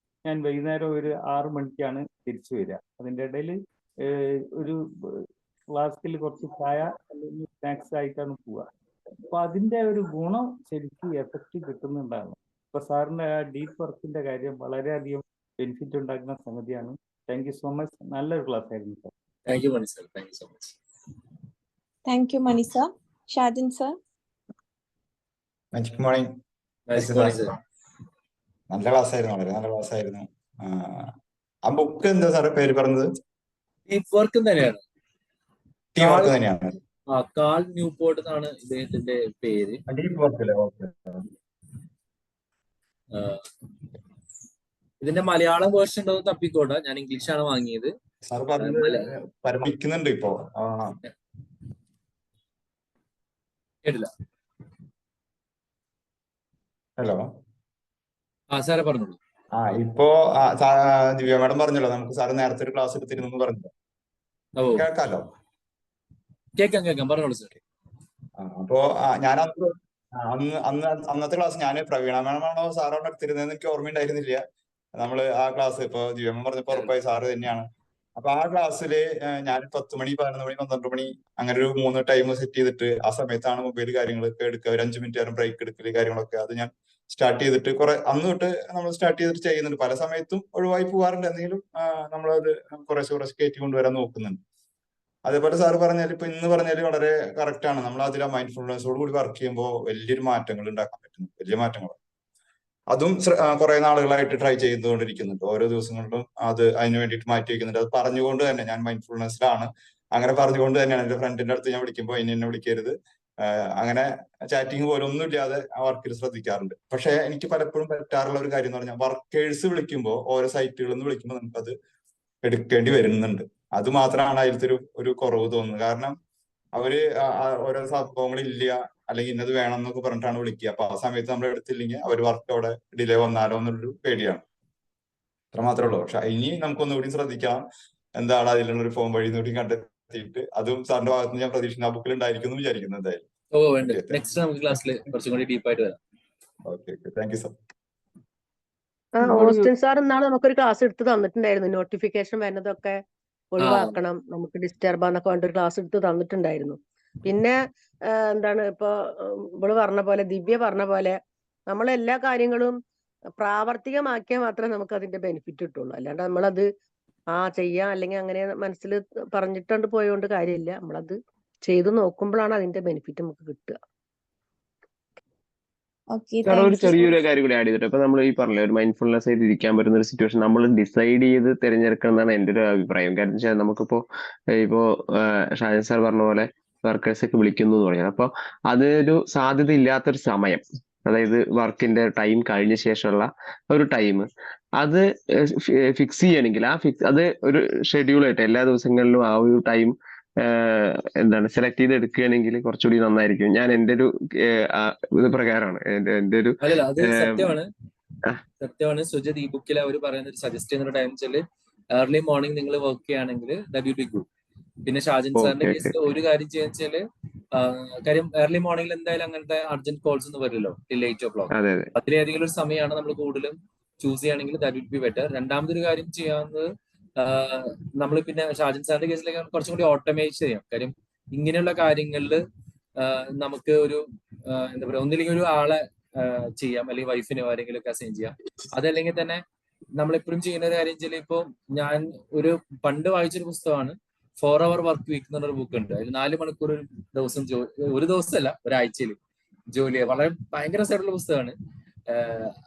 ഞാൻ വൈകുന്നേരം ഒരു 6 മണിക്കാണ് തിരിച്ചു വരിക. അതിൻ്റെ ഇടയിൽ ഒരു ഫ്ലാസ്കിൽ കുറച്ച് ചായ അല്ലെങ്കിൽ സ്നാക്സ് ആയിട്ടാണ് പോവുക. അപ്പൊ അതിന്റെ ഒരു ഗുണം ശരിക്കും എഫക്റ്റ് കിട്ടുന്നുണ്ടാകും. അപ്പൊ സാറിന്റെ ആ ഡീപ്പ് വർക്കിന്റെ കാര്യം വളരെയധികം ബെനിഫിറ്റ് ഉണ്ടാക്കുന്ന സംഗതിയാണ്. Thank you so much. നല്ലൊരു ക്ലാസ് ആയിരുന്നു sir. Thank you, Manisa. Thank you so much. Thank you Manisa. Shajin sir. Good morning. Nice morning sir. നല്ല ക്ലാസ് ആയിരുന്നു, വളരെ നല്ല ക്ലാസ് ആയിരുന്നു. ആ ബുക്ക് എന്താ സാറേ പേര് പറഞ്ഞത്? ഡീപ് വർക്ക് തന്നെയാണ്. ടീം വർക്ക് തന്നെയാണ്. കാൾ ന്യൂപോർട്ട് എന്നാണ് ഇദ്ദേഹത്തിന്റെ പേര്. ഡീപ് വർക്ക് അല്ലേ? ഓക്കെ. ഇതിന്റെ മലയാളം വേർഷൻ ഉണ്ടോ തപ്പിക്കോട്ടെ, ഞാൻ ഇംഗ്ലീഷാണ് വാങ്ങിയത്. സാർ പറഞ്ഞത് പരിമിക്കുന്നുണ്ട് ഇപ്പോ. കേട്ടില്ല. ഹലോ. സാറേ പറഞ്ഞോളൂ. ഇപ്പോ ദിവ്യ മാഡം പറഞ്ഞല്ലോ, നമുക്ക് സാറ് നേരത്തെ ഒരു ക്ലാസ് എടുത്തിരുന്നു പറഞ്ഞു. കേൾക്കാലോ? കേൾക്കാം പറഞ്ഞോളൂ സാർ. അപ്പോ ഞാൻ അന്നത്തെ ക്ലാസ് ഞാൻ പ്രവീണ മാഡമാണോ സാറാണോ എടുത്തിരുന്നതെന്ന് എനിക്ക് ഓർമ്മയുണ്ടായിരുന്നില്ല. നമ്മള് ആ ക്ലാസ് ഇപ്പൊ ദിവ്യമ്മ പറഞ്ഞപ്പോ ഉറപ്പായി സാറ് തന്നെയാണ്. അപ്പൊ ആ ക്ലാസ്സില് ഞാൻ 10 മണി 11 മണി 12 മണി അങ്ങനെ ഒരു 3 ടൈം സെറ്റ് ചെയ്തിട്ട് ആ സമയത്താണ് മൊബൈൽ കാര്യങ്ങളൊക്കെ എടുക്കുക. ഒരു 5 മിനിറ്റ് നേരം ബ്രേക്ക് എടുക്കല് കാര്യങ്ങളൊക്കെ അത് ഞാൻ സ്റ്റാർട്ട് ചെയ്തിട്ട് അന്ന് തൊട്ട് നമ്മൾ സ്റ്റാർട്ട് ചെയ്തിട്ട് ചെയ്യുന്നുണ്ട്. പല സമയത്തും ഒഴിവായി പോകാറുണ്ട്, എന്തെങ്കിലും നമ്മളത് കുറച്ച് കയറ്റി കൊണ്ടുവരാൻ നോക്കുന്നുണ്ട്. അതേപോലെ സാറ് പറഞ്ഞാൽ ഇപ്പൊ ഇന്ന് പറഞ്ഞാൽ വളരെ കറക്റ്റ് ആണ്. നമ്മൾ അതിൽ മൈൻഡ്ഫുൾനെസ്സോട് കൂടി വർക്ക് ചെയ്യുമ്പോൾ വലിയൊരു മാറ്റങ്ങൾ ഉണ്ടാക്കാൻ പറ്റുന്നു, വലിയ മാറ്റങ്ങൾ. അതും കുറെ നാളുകളായിട്ട് ട്രൈ ചെയ്തുകൊണ്ടിരിക്കുന്നുണ്ട്. ഓരോ ദിവസങ്ങളിലും അത് അതിന് വേണ്ടിയിട്ട് മാറ്റി വെക്കുന്നുണ്ട്. അത് പറഞ്ഞുകൊണ്ട് തന്നെ ഞാൻ മൈൻഡ്ഫുൾനെസ്സിലാണ്, അങ്ങനെ പറഞ്ഞുകൊണ്ട് തന്നെയാണ് എന്റെ ഫ്രണ്ടിന്റെ അടുത്ത് ഞാൻ വിളിക്കുമ്പോൾ ഇനി എന്നെ വിളിക്കരുത്, അങ്ങനെ ചാറ്റിങ് പോലും ഒന്നും ഇല്ലാതെ ആ വർക്കിൽ ശ്രദ്ധിക്കാറുണ്ട്. പക്ഷെ എനിക്ക് പലപ്പോഴും പറ്റാറുള്ള ഒരു കാര്യം എന്ന് പറഞ്ഞാൽ വർക്കേഴ്സ് വിളിക്കുമ്പോൾ ഓരോ സൈറ്റുകളിൽ നിന്ന് വിളിക്കുമ്പോൾ നമുക്കത് എടുക്കേണ്ടി വരുന്നുണ്ട്. അത് മാത്രമാണ് അതിലത്തെ ഒരു കുറവ് തോന്നുന്നത്. കാരണം അവര് ഓരോ സംഭവങ്ങളില്ല അല്ലെങ്കിൽ ഇന്നത് വേണം എന്നൊക്കെ പറഞ്ഞിട്ടാണ് വിളിക്കുക. അപ്പൊ ആ സമയത്ത് നമ്മൾ എടുത്തില്ലെങ്കിൽ അവർ വർക്ക് അവിടെ ഡിലേ വന്നാലോ എന്നുള്ളൊരു പേടിയാണ്. അത്ര മാത്രമേ ഉള്ളൂ. പക്ഷെ ഇനി നമുക്കൊന്നുകൂടി ശ്രദ്ധിക്കാം, എന്താണ് അതിലുള്ള ഒരു ഫോം വഴി കൂടി കണ്ടെത്തിയിട്ട് അതും സാറിന്റെ ഭാഗത്ത് നിന്ന് ഞാൻ പ്രതീക്ഷിക്കുന്ന ആ ബുക്കിൽ ഉണ്ടായിരിക്കും എന്ന് വിചാരിക്കുന്നു. എന്തായാലും നെക്സ്റ്റ് നമുക്ക് ക്ലാസ്സിൽ കുറച്ചും കൂടി ഡീപ്പായിട്ട് വരാം. Okay. Thank you sir. Austin sir ഇന്നാള് നമുക്കൊരു ക്ലാസ് എടുത്ത് തന്നിട്ടുണ്ടായിരുന്നു. നോട്ടിഫിക്കേഷൻ വരുന്നതൊക്കെ ഒഴിവാക്കണം, നമുക്ക് ഡിസ്റ്റർബ് എന്നൊക്കെ പറഞ്ഞിട്ട് ക്ലാസ് എടുത്ത് തന്നിട്ടുണ്ടായിരുന്നു. പിന്നെ എന്താണ് ഇപ്പൊ ഇവള് പറഞ്ഞ പോലെ, ദിവ്യ പറഞ്ഞ പോലെ നമ്മളെല്ലാ കാര്യങ്ങളും പ്രാവർത്തികമാക്കിയാൽ മാത്രമേ നമുക്ക് അതിന്റെ ബെനിഫിറ്റ് കിട്ടുള്ളൂ. അല്ലാണ്ട് നമ്മളത് ചെയ്യാം അല്ലെങ്കിൽ അങ്ങനെ മനസ്സിൽ പറഞ്ഞിട്ടുണ്ട് പോയോണ്ട് കാര്യമില്ല. നമ്മളത് ചെയ്തു നോക്കുമ്പോഴാണ് അതിന്റെ ബെനിഫിറ്റ് നമുക്ക് കിട്ടുക. ഒരു ചെറിയൊരു കാര്യം കൂടി ആഡ് ചെയ്തിട്ട്, ഇപ്പൊ നമ്മൾ ഈ പറഞ്ഞ ഒരു മൈൻഡ്ഫുൾനെസ് ആയിട്ട് ഇരിക്കാൻ പറ്റുന്ന ഒരു സിറ്റുവേഷൻ നമ്മൾ ഡിസൈഡ് ചെയ്ത് തിരഞ്ഞെടുക്കണം എന്നാണ് എൻ്റെ ഒരു അഭിപ്രായം. കാരണം വെച്ചാൽ നമുക്കിപ്പോ ഷാജൻ സാർ പറഞ്ഞ പോലെ വർക്കേഴ്സ് ഒക്കെ വിളിക്കുന്നു എന്ന് പറഞ്ഞാൽ, അപ്പൊ അതൊരു സാധ്യത ഇല്ലാത്തൊരു സമയം, അതായത് വർക്കിന്റെ ടൈം കഴിഞ്ഞ ശേഷമുള്ള ഒരു ടൈം അത് ഫിക്സ് ചെയ്യണമെങ്കിൽ അത് ഒരു ഷെഡ്യൂളായിട്ട് എല്ലാ ദിവസങ്ങളിലും ആ ഒരു ടൈം സെലക്ട് ചെയ്ത് എടുക്കുകയാണെങ്കിൽ കുറച്ചുകൂടി നന്നായിരിക്കും. ഞാൻ എൻ്റെ ഒരു ഇത് പ്രകാരമാണ് എൻ്റെ ഒരു സത്യമാണ് സുജിത്. ഈ ബുക്കിൽ അവർ പറയുന്നത് സജസ്റ്റ് ചെയ്യുന്ന ടൈം വെച്ചാല് ഏർലി മോർണിംഗ് നിങ്ങൾ വർക്ക് ചെയ്യുകയാണെങ്കിൽ ദാറ്റ് വിൽ ബി ഗുഡ്. പിന്നെ ഷാജൻ സാറിന്റെ കേസിൽ ഒരു കാര്യം ചെയ്യാന്ന് വെച്ചാല് കാര്യം ഏർലി മോർണിംഗിൽ എന്തായാലും അങ്ങനത്തെ അർജന്റ് കോൾസ് ഒന്നും വരില്ലല്ലോ ടിൽ 8 o'clock. അതിലേതെങ്കിലും ഒരു സമയമാണ് നമ്മൾ കൂടുതലും ചൂസ് ചെയ്യുകയാണെങ്കിൽ ദാറ്റ് വിൽ ബി ബെറ്റർ. രണ്ടാമതൊരു കാര്യം ചെയ്യാവുന്നത് നമ്മൾ പിന്നെ ഷാജൻ സാറിന്റെ കേസിലേക്ക് കുറച്ചും കൂടി ഓട്ടോമേറ്റ് ചെയ്യാം. കാര്യം ഇങ്ങനെയുള്ള കാര്യങ്ങളിൽ നമുക്ക് ഒരു എന്താ പറയുക, ഒന്നില്ലെങ്കിൽ ഒരു ആളെ ചെയ്യാം, അല്ലെങ്കിൽ വൈഫിനോ ആരെങ്കിലും ഒക്കെ അസൈൻ ചെയ്യാം. അതല്ലെങ്കിൽ തന്നെ നമ്മളെപ്പോഴും ചെയ്യുന്ന ഒരു കാര്യം വെച്ചാൽ, ഇപ്പൊ ഞാൻ പണ്ട് വായിച്ചൊരു പുസ്തകമാണ് 4 hour വർക്ക് വീക്ക് എന്നൊരു ബുക്ക് ഉണ്ട്. അതിൽ 4 മണിക്കൂർ ഒരു ദിവസം ഒരു ദിവസമല്ല ഒരാഴ്ചയിൽ ജോലി. വളരെ ഭയങ്കര രസമായിട്ടുള്ള പുസ്തകമാണ്.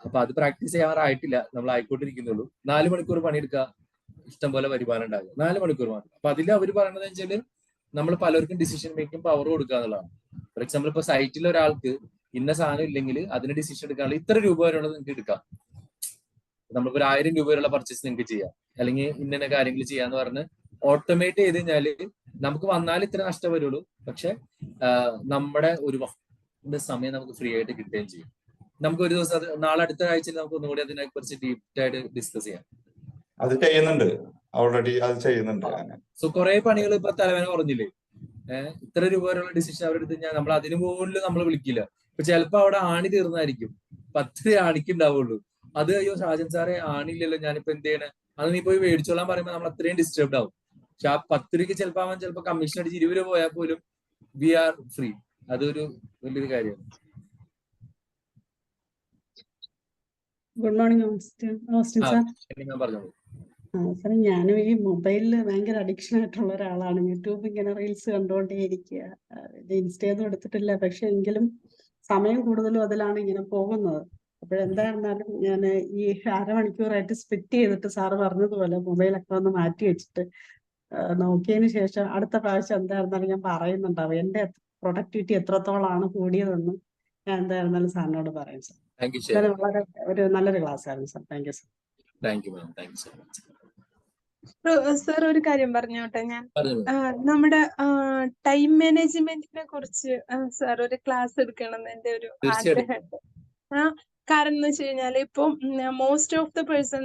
അപ്പൊ അത് പ്രാക്ടീസ് ചെയ്യാറായിട്ടില്ല, നമ്മൾ ആയിക്കോട്ടിരിക്കുന്നുള്ളൂ. 4 മണിക്കൂർ പണിയെടുക്കുക, ഇഷ്ടം പോലെ വരുമാനം ഉണ്ടാകും, 4 മണിക്കൂർ മാത്രം. അപ്പൊ അതിൽ അവർ പറയുന്നത് വെച്ചാല് നമ്മൾ പലർക്കും ഡിസിഷൻ മേക്കിംഗ് പവർ കൊടുക്കുക എന്നുള്ളതാണ്. ഫോർ എക്സാമ്പിൾ ഇപ്പൊ സൈറ്റിൽ ഒരാൾക്ക് ഇന്ന സാധനം ഇല്ലെങ്കിൽ അതിന് ഡിസിഷൻ എടുക്കാനുള്ള ഇത്ര രൂപ വരെയുള്ളത് നിങ്ങൾക്ക് എടുക്കാം. നമ്മളിപ്പോ 1000 രൂപ വരെയുള്ള പർച്ചേസ് നിങ്ങൾക്ക് ചെയ്യാം, അല്ലെങ്കിൽ ഇന്ന കാര്യങ്ങൾ ചെയ്യാന്ന് പറഞ്ഞ് ഓട്ടോമേറ്റ് ചെയ്ത് കഴിഞ്ഞാല് നമുക്ക് വന്നാൽ ഇത്ര നഷ്ടം വരുള്ളൂ. പക്ഷെ നമ്മുടെ ഒരു സമയം നമുക്ക് ഫ്രീ ആയിട്ട് കിട്ടുകയും ചെയ്യും. നമുക്ക് ഒരു ദിവസം നാളെ അടുത്ത ആഴ്ചയിൽ നമുക്ക് ഒന്നുകൂടി അതിനെ കുറിച്ച് ഡീപ്പായിട്ട് ഡിസ്കസ് ചെയ്യാം. അത് ചെയ്യുന്നുണ്ട്, ഓൾറെഡി അത് ചെയ്യുന്നുണ്ട്. സോ കുറെ പണികൾ ഇപ്പൊ തലവേന കുറഞ്ഞില്ലേ? ഇത്ര രൂപ വരെയുള്ള ഡിസിഷൻ അവരെടുത്ത് കഴിഞ്ഞാൽ നമ്മൾ അതിന് പോലും നമ്മൾ വിളിക്കില്ല. ഇപ്പൊ ചിലപ്പോ അവിടെ ആണി തീർന്നായിരിക്കും, 10 ആണിക്ക് ഉണ്ടാവുള്ളൂ. അത് അയ്യോ ഷാജൻ സാറെ ആണില്ലല്ലോ, ഞാനിപ്പോ എന്ത് ചെയ്യണേ, അത് നീ പോയി മേടിച്ചോളാൻ പറയുമ്പോൾ നമ്മൾ അത്രയും ഡിസ്റ്റർബ്ഡ് ആവും. പക്ഷെ ആ 10 രൂപയ്ക്ക് ചിലപ്പോ കമ്മീഷൻ അടിച്ച് 20 രൂപ പോയാൽ പോലും വി ആർ ഫ്രീ. അതൊരു വലിയൊരു കാര്യമാണ്. Good morning Austin sir. പറഞ്ഞോളൂ. സാർ, ഞാനും ഈ മൊബൈലിൽ ഭയങ്കര അഡിക്ഷൻ ആയിട്ടുള്ള ഒരാളാണ്. യൂട്യൂബ് ഇങ്ങനെ റീൽസ് കണ്ടുകൊണ്ടേയിരിക്കുക. ഇൻസ്റ്റയൊന്നും എടുത്തിട്ടില്ല, പക്ഷെ എങ്കിലും സമയം കൂടുതലും അതിലാണ് ഇങ്ങനെ പോകുന്നത്. അപ്പോഴെന്തായിരുന്നാലും ഞാൻ ഈ അരമണിക്കൂറായിട്ട് സ്പ്ലിറ്റ് ചെയ്തിട്ട് സാറ് പറഞ്ഞതുപോലെ മൊബൈലൊക്കെ ഒന്ന് മാറ്റി വെച്ചിട്ട് നോക്കിയതിന് ശേഷം അടുത്ത പ്രാവശ്യം എന്തായിരുന്നാലും ഞാൻ പറയുന്നുണ്ടാവും എൻ്റെ പ്രൊഡക്ടിവിറ്റി എത്രത്തോളമാണ് കൂടിയതെന്ന് ഞാൻ എന്തായിരുന്നാലും സാറിനോട് പറയും സാർ. താങ്ക് യു എന്തായാലും വളരെ ഒരു നല്ലൊരു ക്ലാസ് ആയിരുന്നു sir. Thank you sir. Thank you ma'am, thank you so much. Sir ഒരു കാര്യം പറഞ്ഞോട്ടെ ഞാൻ. പറഞ്ഞോളൂ. നമ്മുടെ ടൈം മാനേജ്മെന്റിനെ കുറിച്ച് സാർ ഒരു ക്ലാസ് എടുക്കണം എന്ന് എൻ്റെ ഒരു തീർച്ചയായിട്ടും. ആഗ്രഹമുണ്ട്. കാരണം എന്ന് വെച്ച് കഴിഞ്ഞാൽ ഇപ്പം മോസ്റ്റ് ഓഫ് ദ പേഴ്സൺ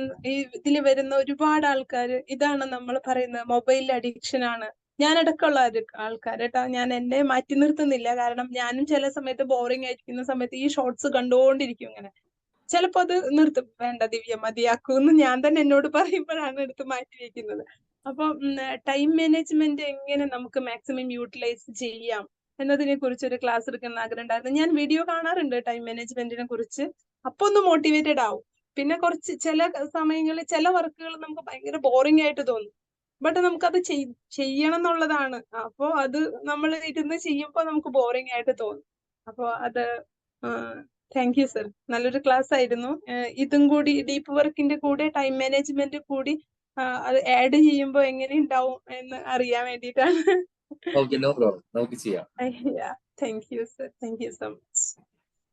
ഇതിൽ വരുന്ന ഒരുപാട് ആൾക്കാർ ഇതാണ് നമ്മൾ പറയുന്നത് മൊബൈൽ അഡിക്ഷൻ ആണ്. ഞാനടക്കമുള്ള ആൾക്കാർ കേട്ടോ, ഞാൻ എന്നെ മാറ്റി നിർത്തുന്നില്ല. കാരണം ഞാനും ചില സമയത്ത് ബോറിംഗ് ആയിരിക്കുന്ന സമയത്ത് ഈ ഷോർട്സ് കണ്ടുകൊണ്ടിരിക്കും. ഇങ്ങനെ ചിലപ്പോ അത് നിർത്തും, വേണ്ട ദിവ്യ മതിയാക്കൂന്ന് ഞാൻ തന്നെ എന്നോട് പറയുമ്പോഴാണ് എടുത്ത് മാറ്റി വെക്കുന്നത്. അപ്പൊ ടൈം മാനേജ്മെന്റ് എങ്ങനെ നമുക്ക് മാക്സിമം യൂട്ടിലൈസ് ചെയ്യാം എന്നതിനെ കുറിച്ച് ഒരു ക്ലാസ് എടുക്കുന്ന ആഗ്രഹം ഉണ്ടായിരുന്നു. ഞാൻ വീഡിയോ കാണാറുണ്ട് ടൈം മാനേജ്മെന്റിനെ കുറിച്ച്. അപ്പൊ ഒന്ന് മോട്ടിവേറ്റഡ് ആവും. പിന്നെ കുറച്ച് ചില സമയങ്ങളിൽ ചില വർക്കുകൾ നമുക്ക് ഭയങ്കര ബോറിംഗ് ആയിട്ട് തോന്നും. ബട്ട് നമുക്കത് ചെയ്യണം എന്നുള്ളതാണ്. അപ്പോ അത് നമ്മൾ ഇരുന്ന് ചെയ്യുമ്പോൾ നമുക്ക് ബോറിംഗ് ആയിട്ട് തോന്നും. അപ്പോ അത് താങ്ക് യു സർ, നല്ലൊരു ക്ലാസ് ആയിരുന്നു. ഇതും കൂടി ഡീപ്പ് വർക്കിന്റെ കൂടെ ടൈം മാനേജ്മെന്റ് കൂടി അത് ആഡ് ചെയ്യുമ്പോൾ എങ്ങനെ ഉണ്ടാവും എന്ന് അറിയാൻ വേണ്ടിയിട്ടാണ്. ഓക്കെ, നോ പ്രോബ്ലം, നമുക്ക് ചെയ്യാം. Thank you sir, thank you so much.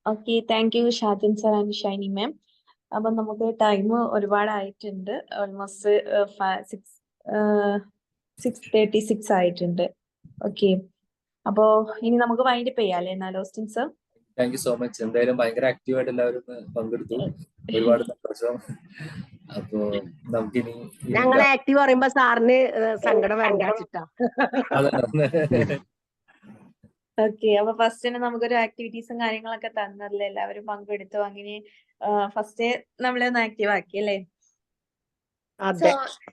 Okay, thank you Shajin sir and Shiny ma'am. അപ്പൊ നമുക്ക് ടൈം ഒരുപാടായിട്ടുണ്ട്. ഓൾമോസ്റ്റ് 6:36 ആയിട്ടുണ്ട്. ഓക്കെ, അപ്പോ ഇനി നമുക്ക് വൈൻഡപ്പ് ചെയ്യാല്ലേ എന്നാ Austin sir? Thank you so much. എന്തായാലും ഭയങ്കര ആക്റ്റീവായിട്ട് എല്ലാവരും പങ്കെടുത്തു. ഒരുപാട് സന്തോഷം. അപ്പോ നമുക്കിനി ഞങ്ങൾ ആക്റ്റീവ് പറയുമ്പോ സാറിന് സങ്കടം വരണ്ടാച്ചിട്ടാ. ഓക്കെ, അപ്പൊ ഫസ്റ്റ് തന്നെ നമുക്കൊരു ആക്ടിവിറ്റീസും കാര്യങ്ങളൊക്കെ തന്നല്ലേ, എല്ലാവരും പങ്കെടുത്തു. അങ്ങനെ ഫസ്റ്റ് നമ്മളൊന്ന് ആക്റ്റീവ് ആക്കി അല്ലേ? സോ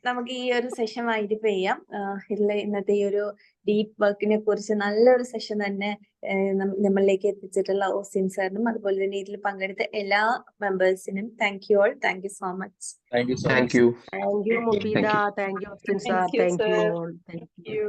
നമുക്ക് ഈ ഒരു സെഷൻ വൈൻഡപ്പ് ചെയ്യാം. ഇതിൽ ഇന്നത്തെ ഈ ഒരു ഡീപ്പ് വർക്കിനെ കുറിച്ച് നല്ലൊരു സെഷൻ തന്നെ നമ്മളിലേക്ക് എത്തിച്ചിട്ടുള്ള ഓസ്റ്റിൻ സാറിനും അതുപോലെ തന്നെ ഇതിൽ പങ്കെടുത്ത എല്ലാ മെമ്പേഴ്സിനും thank you all. Thank you so much. Thank you so thank much. You. Thank you Mufeeda, thank you Austin sir, thank you all. Thank you.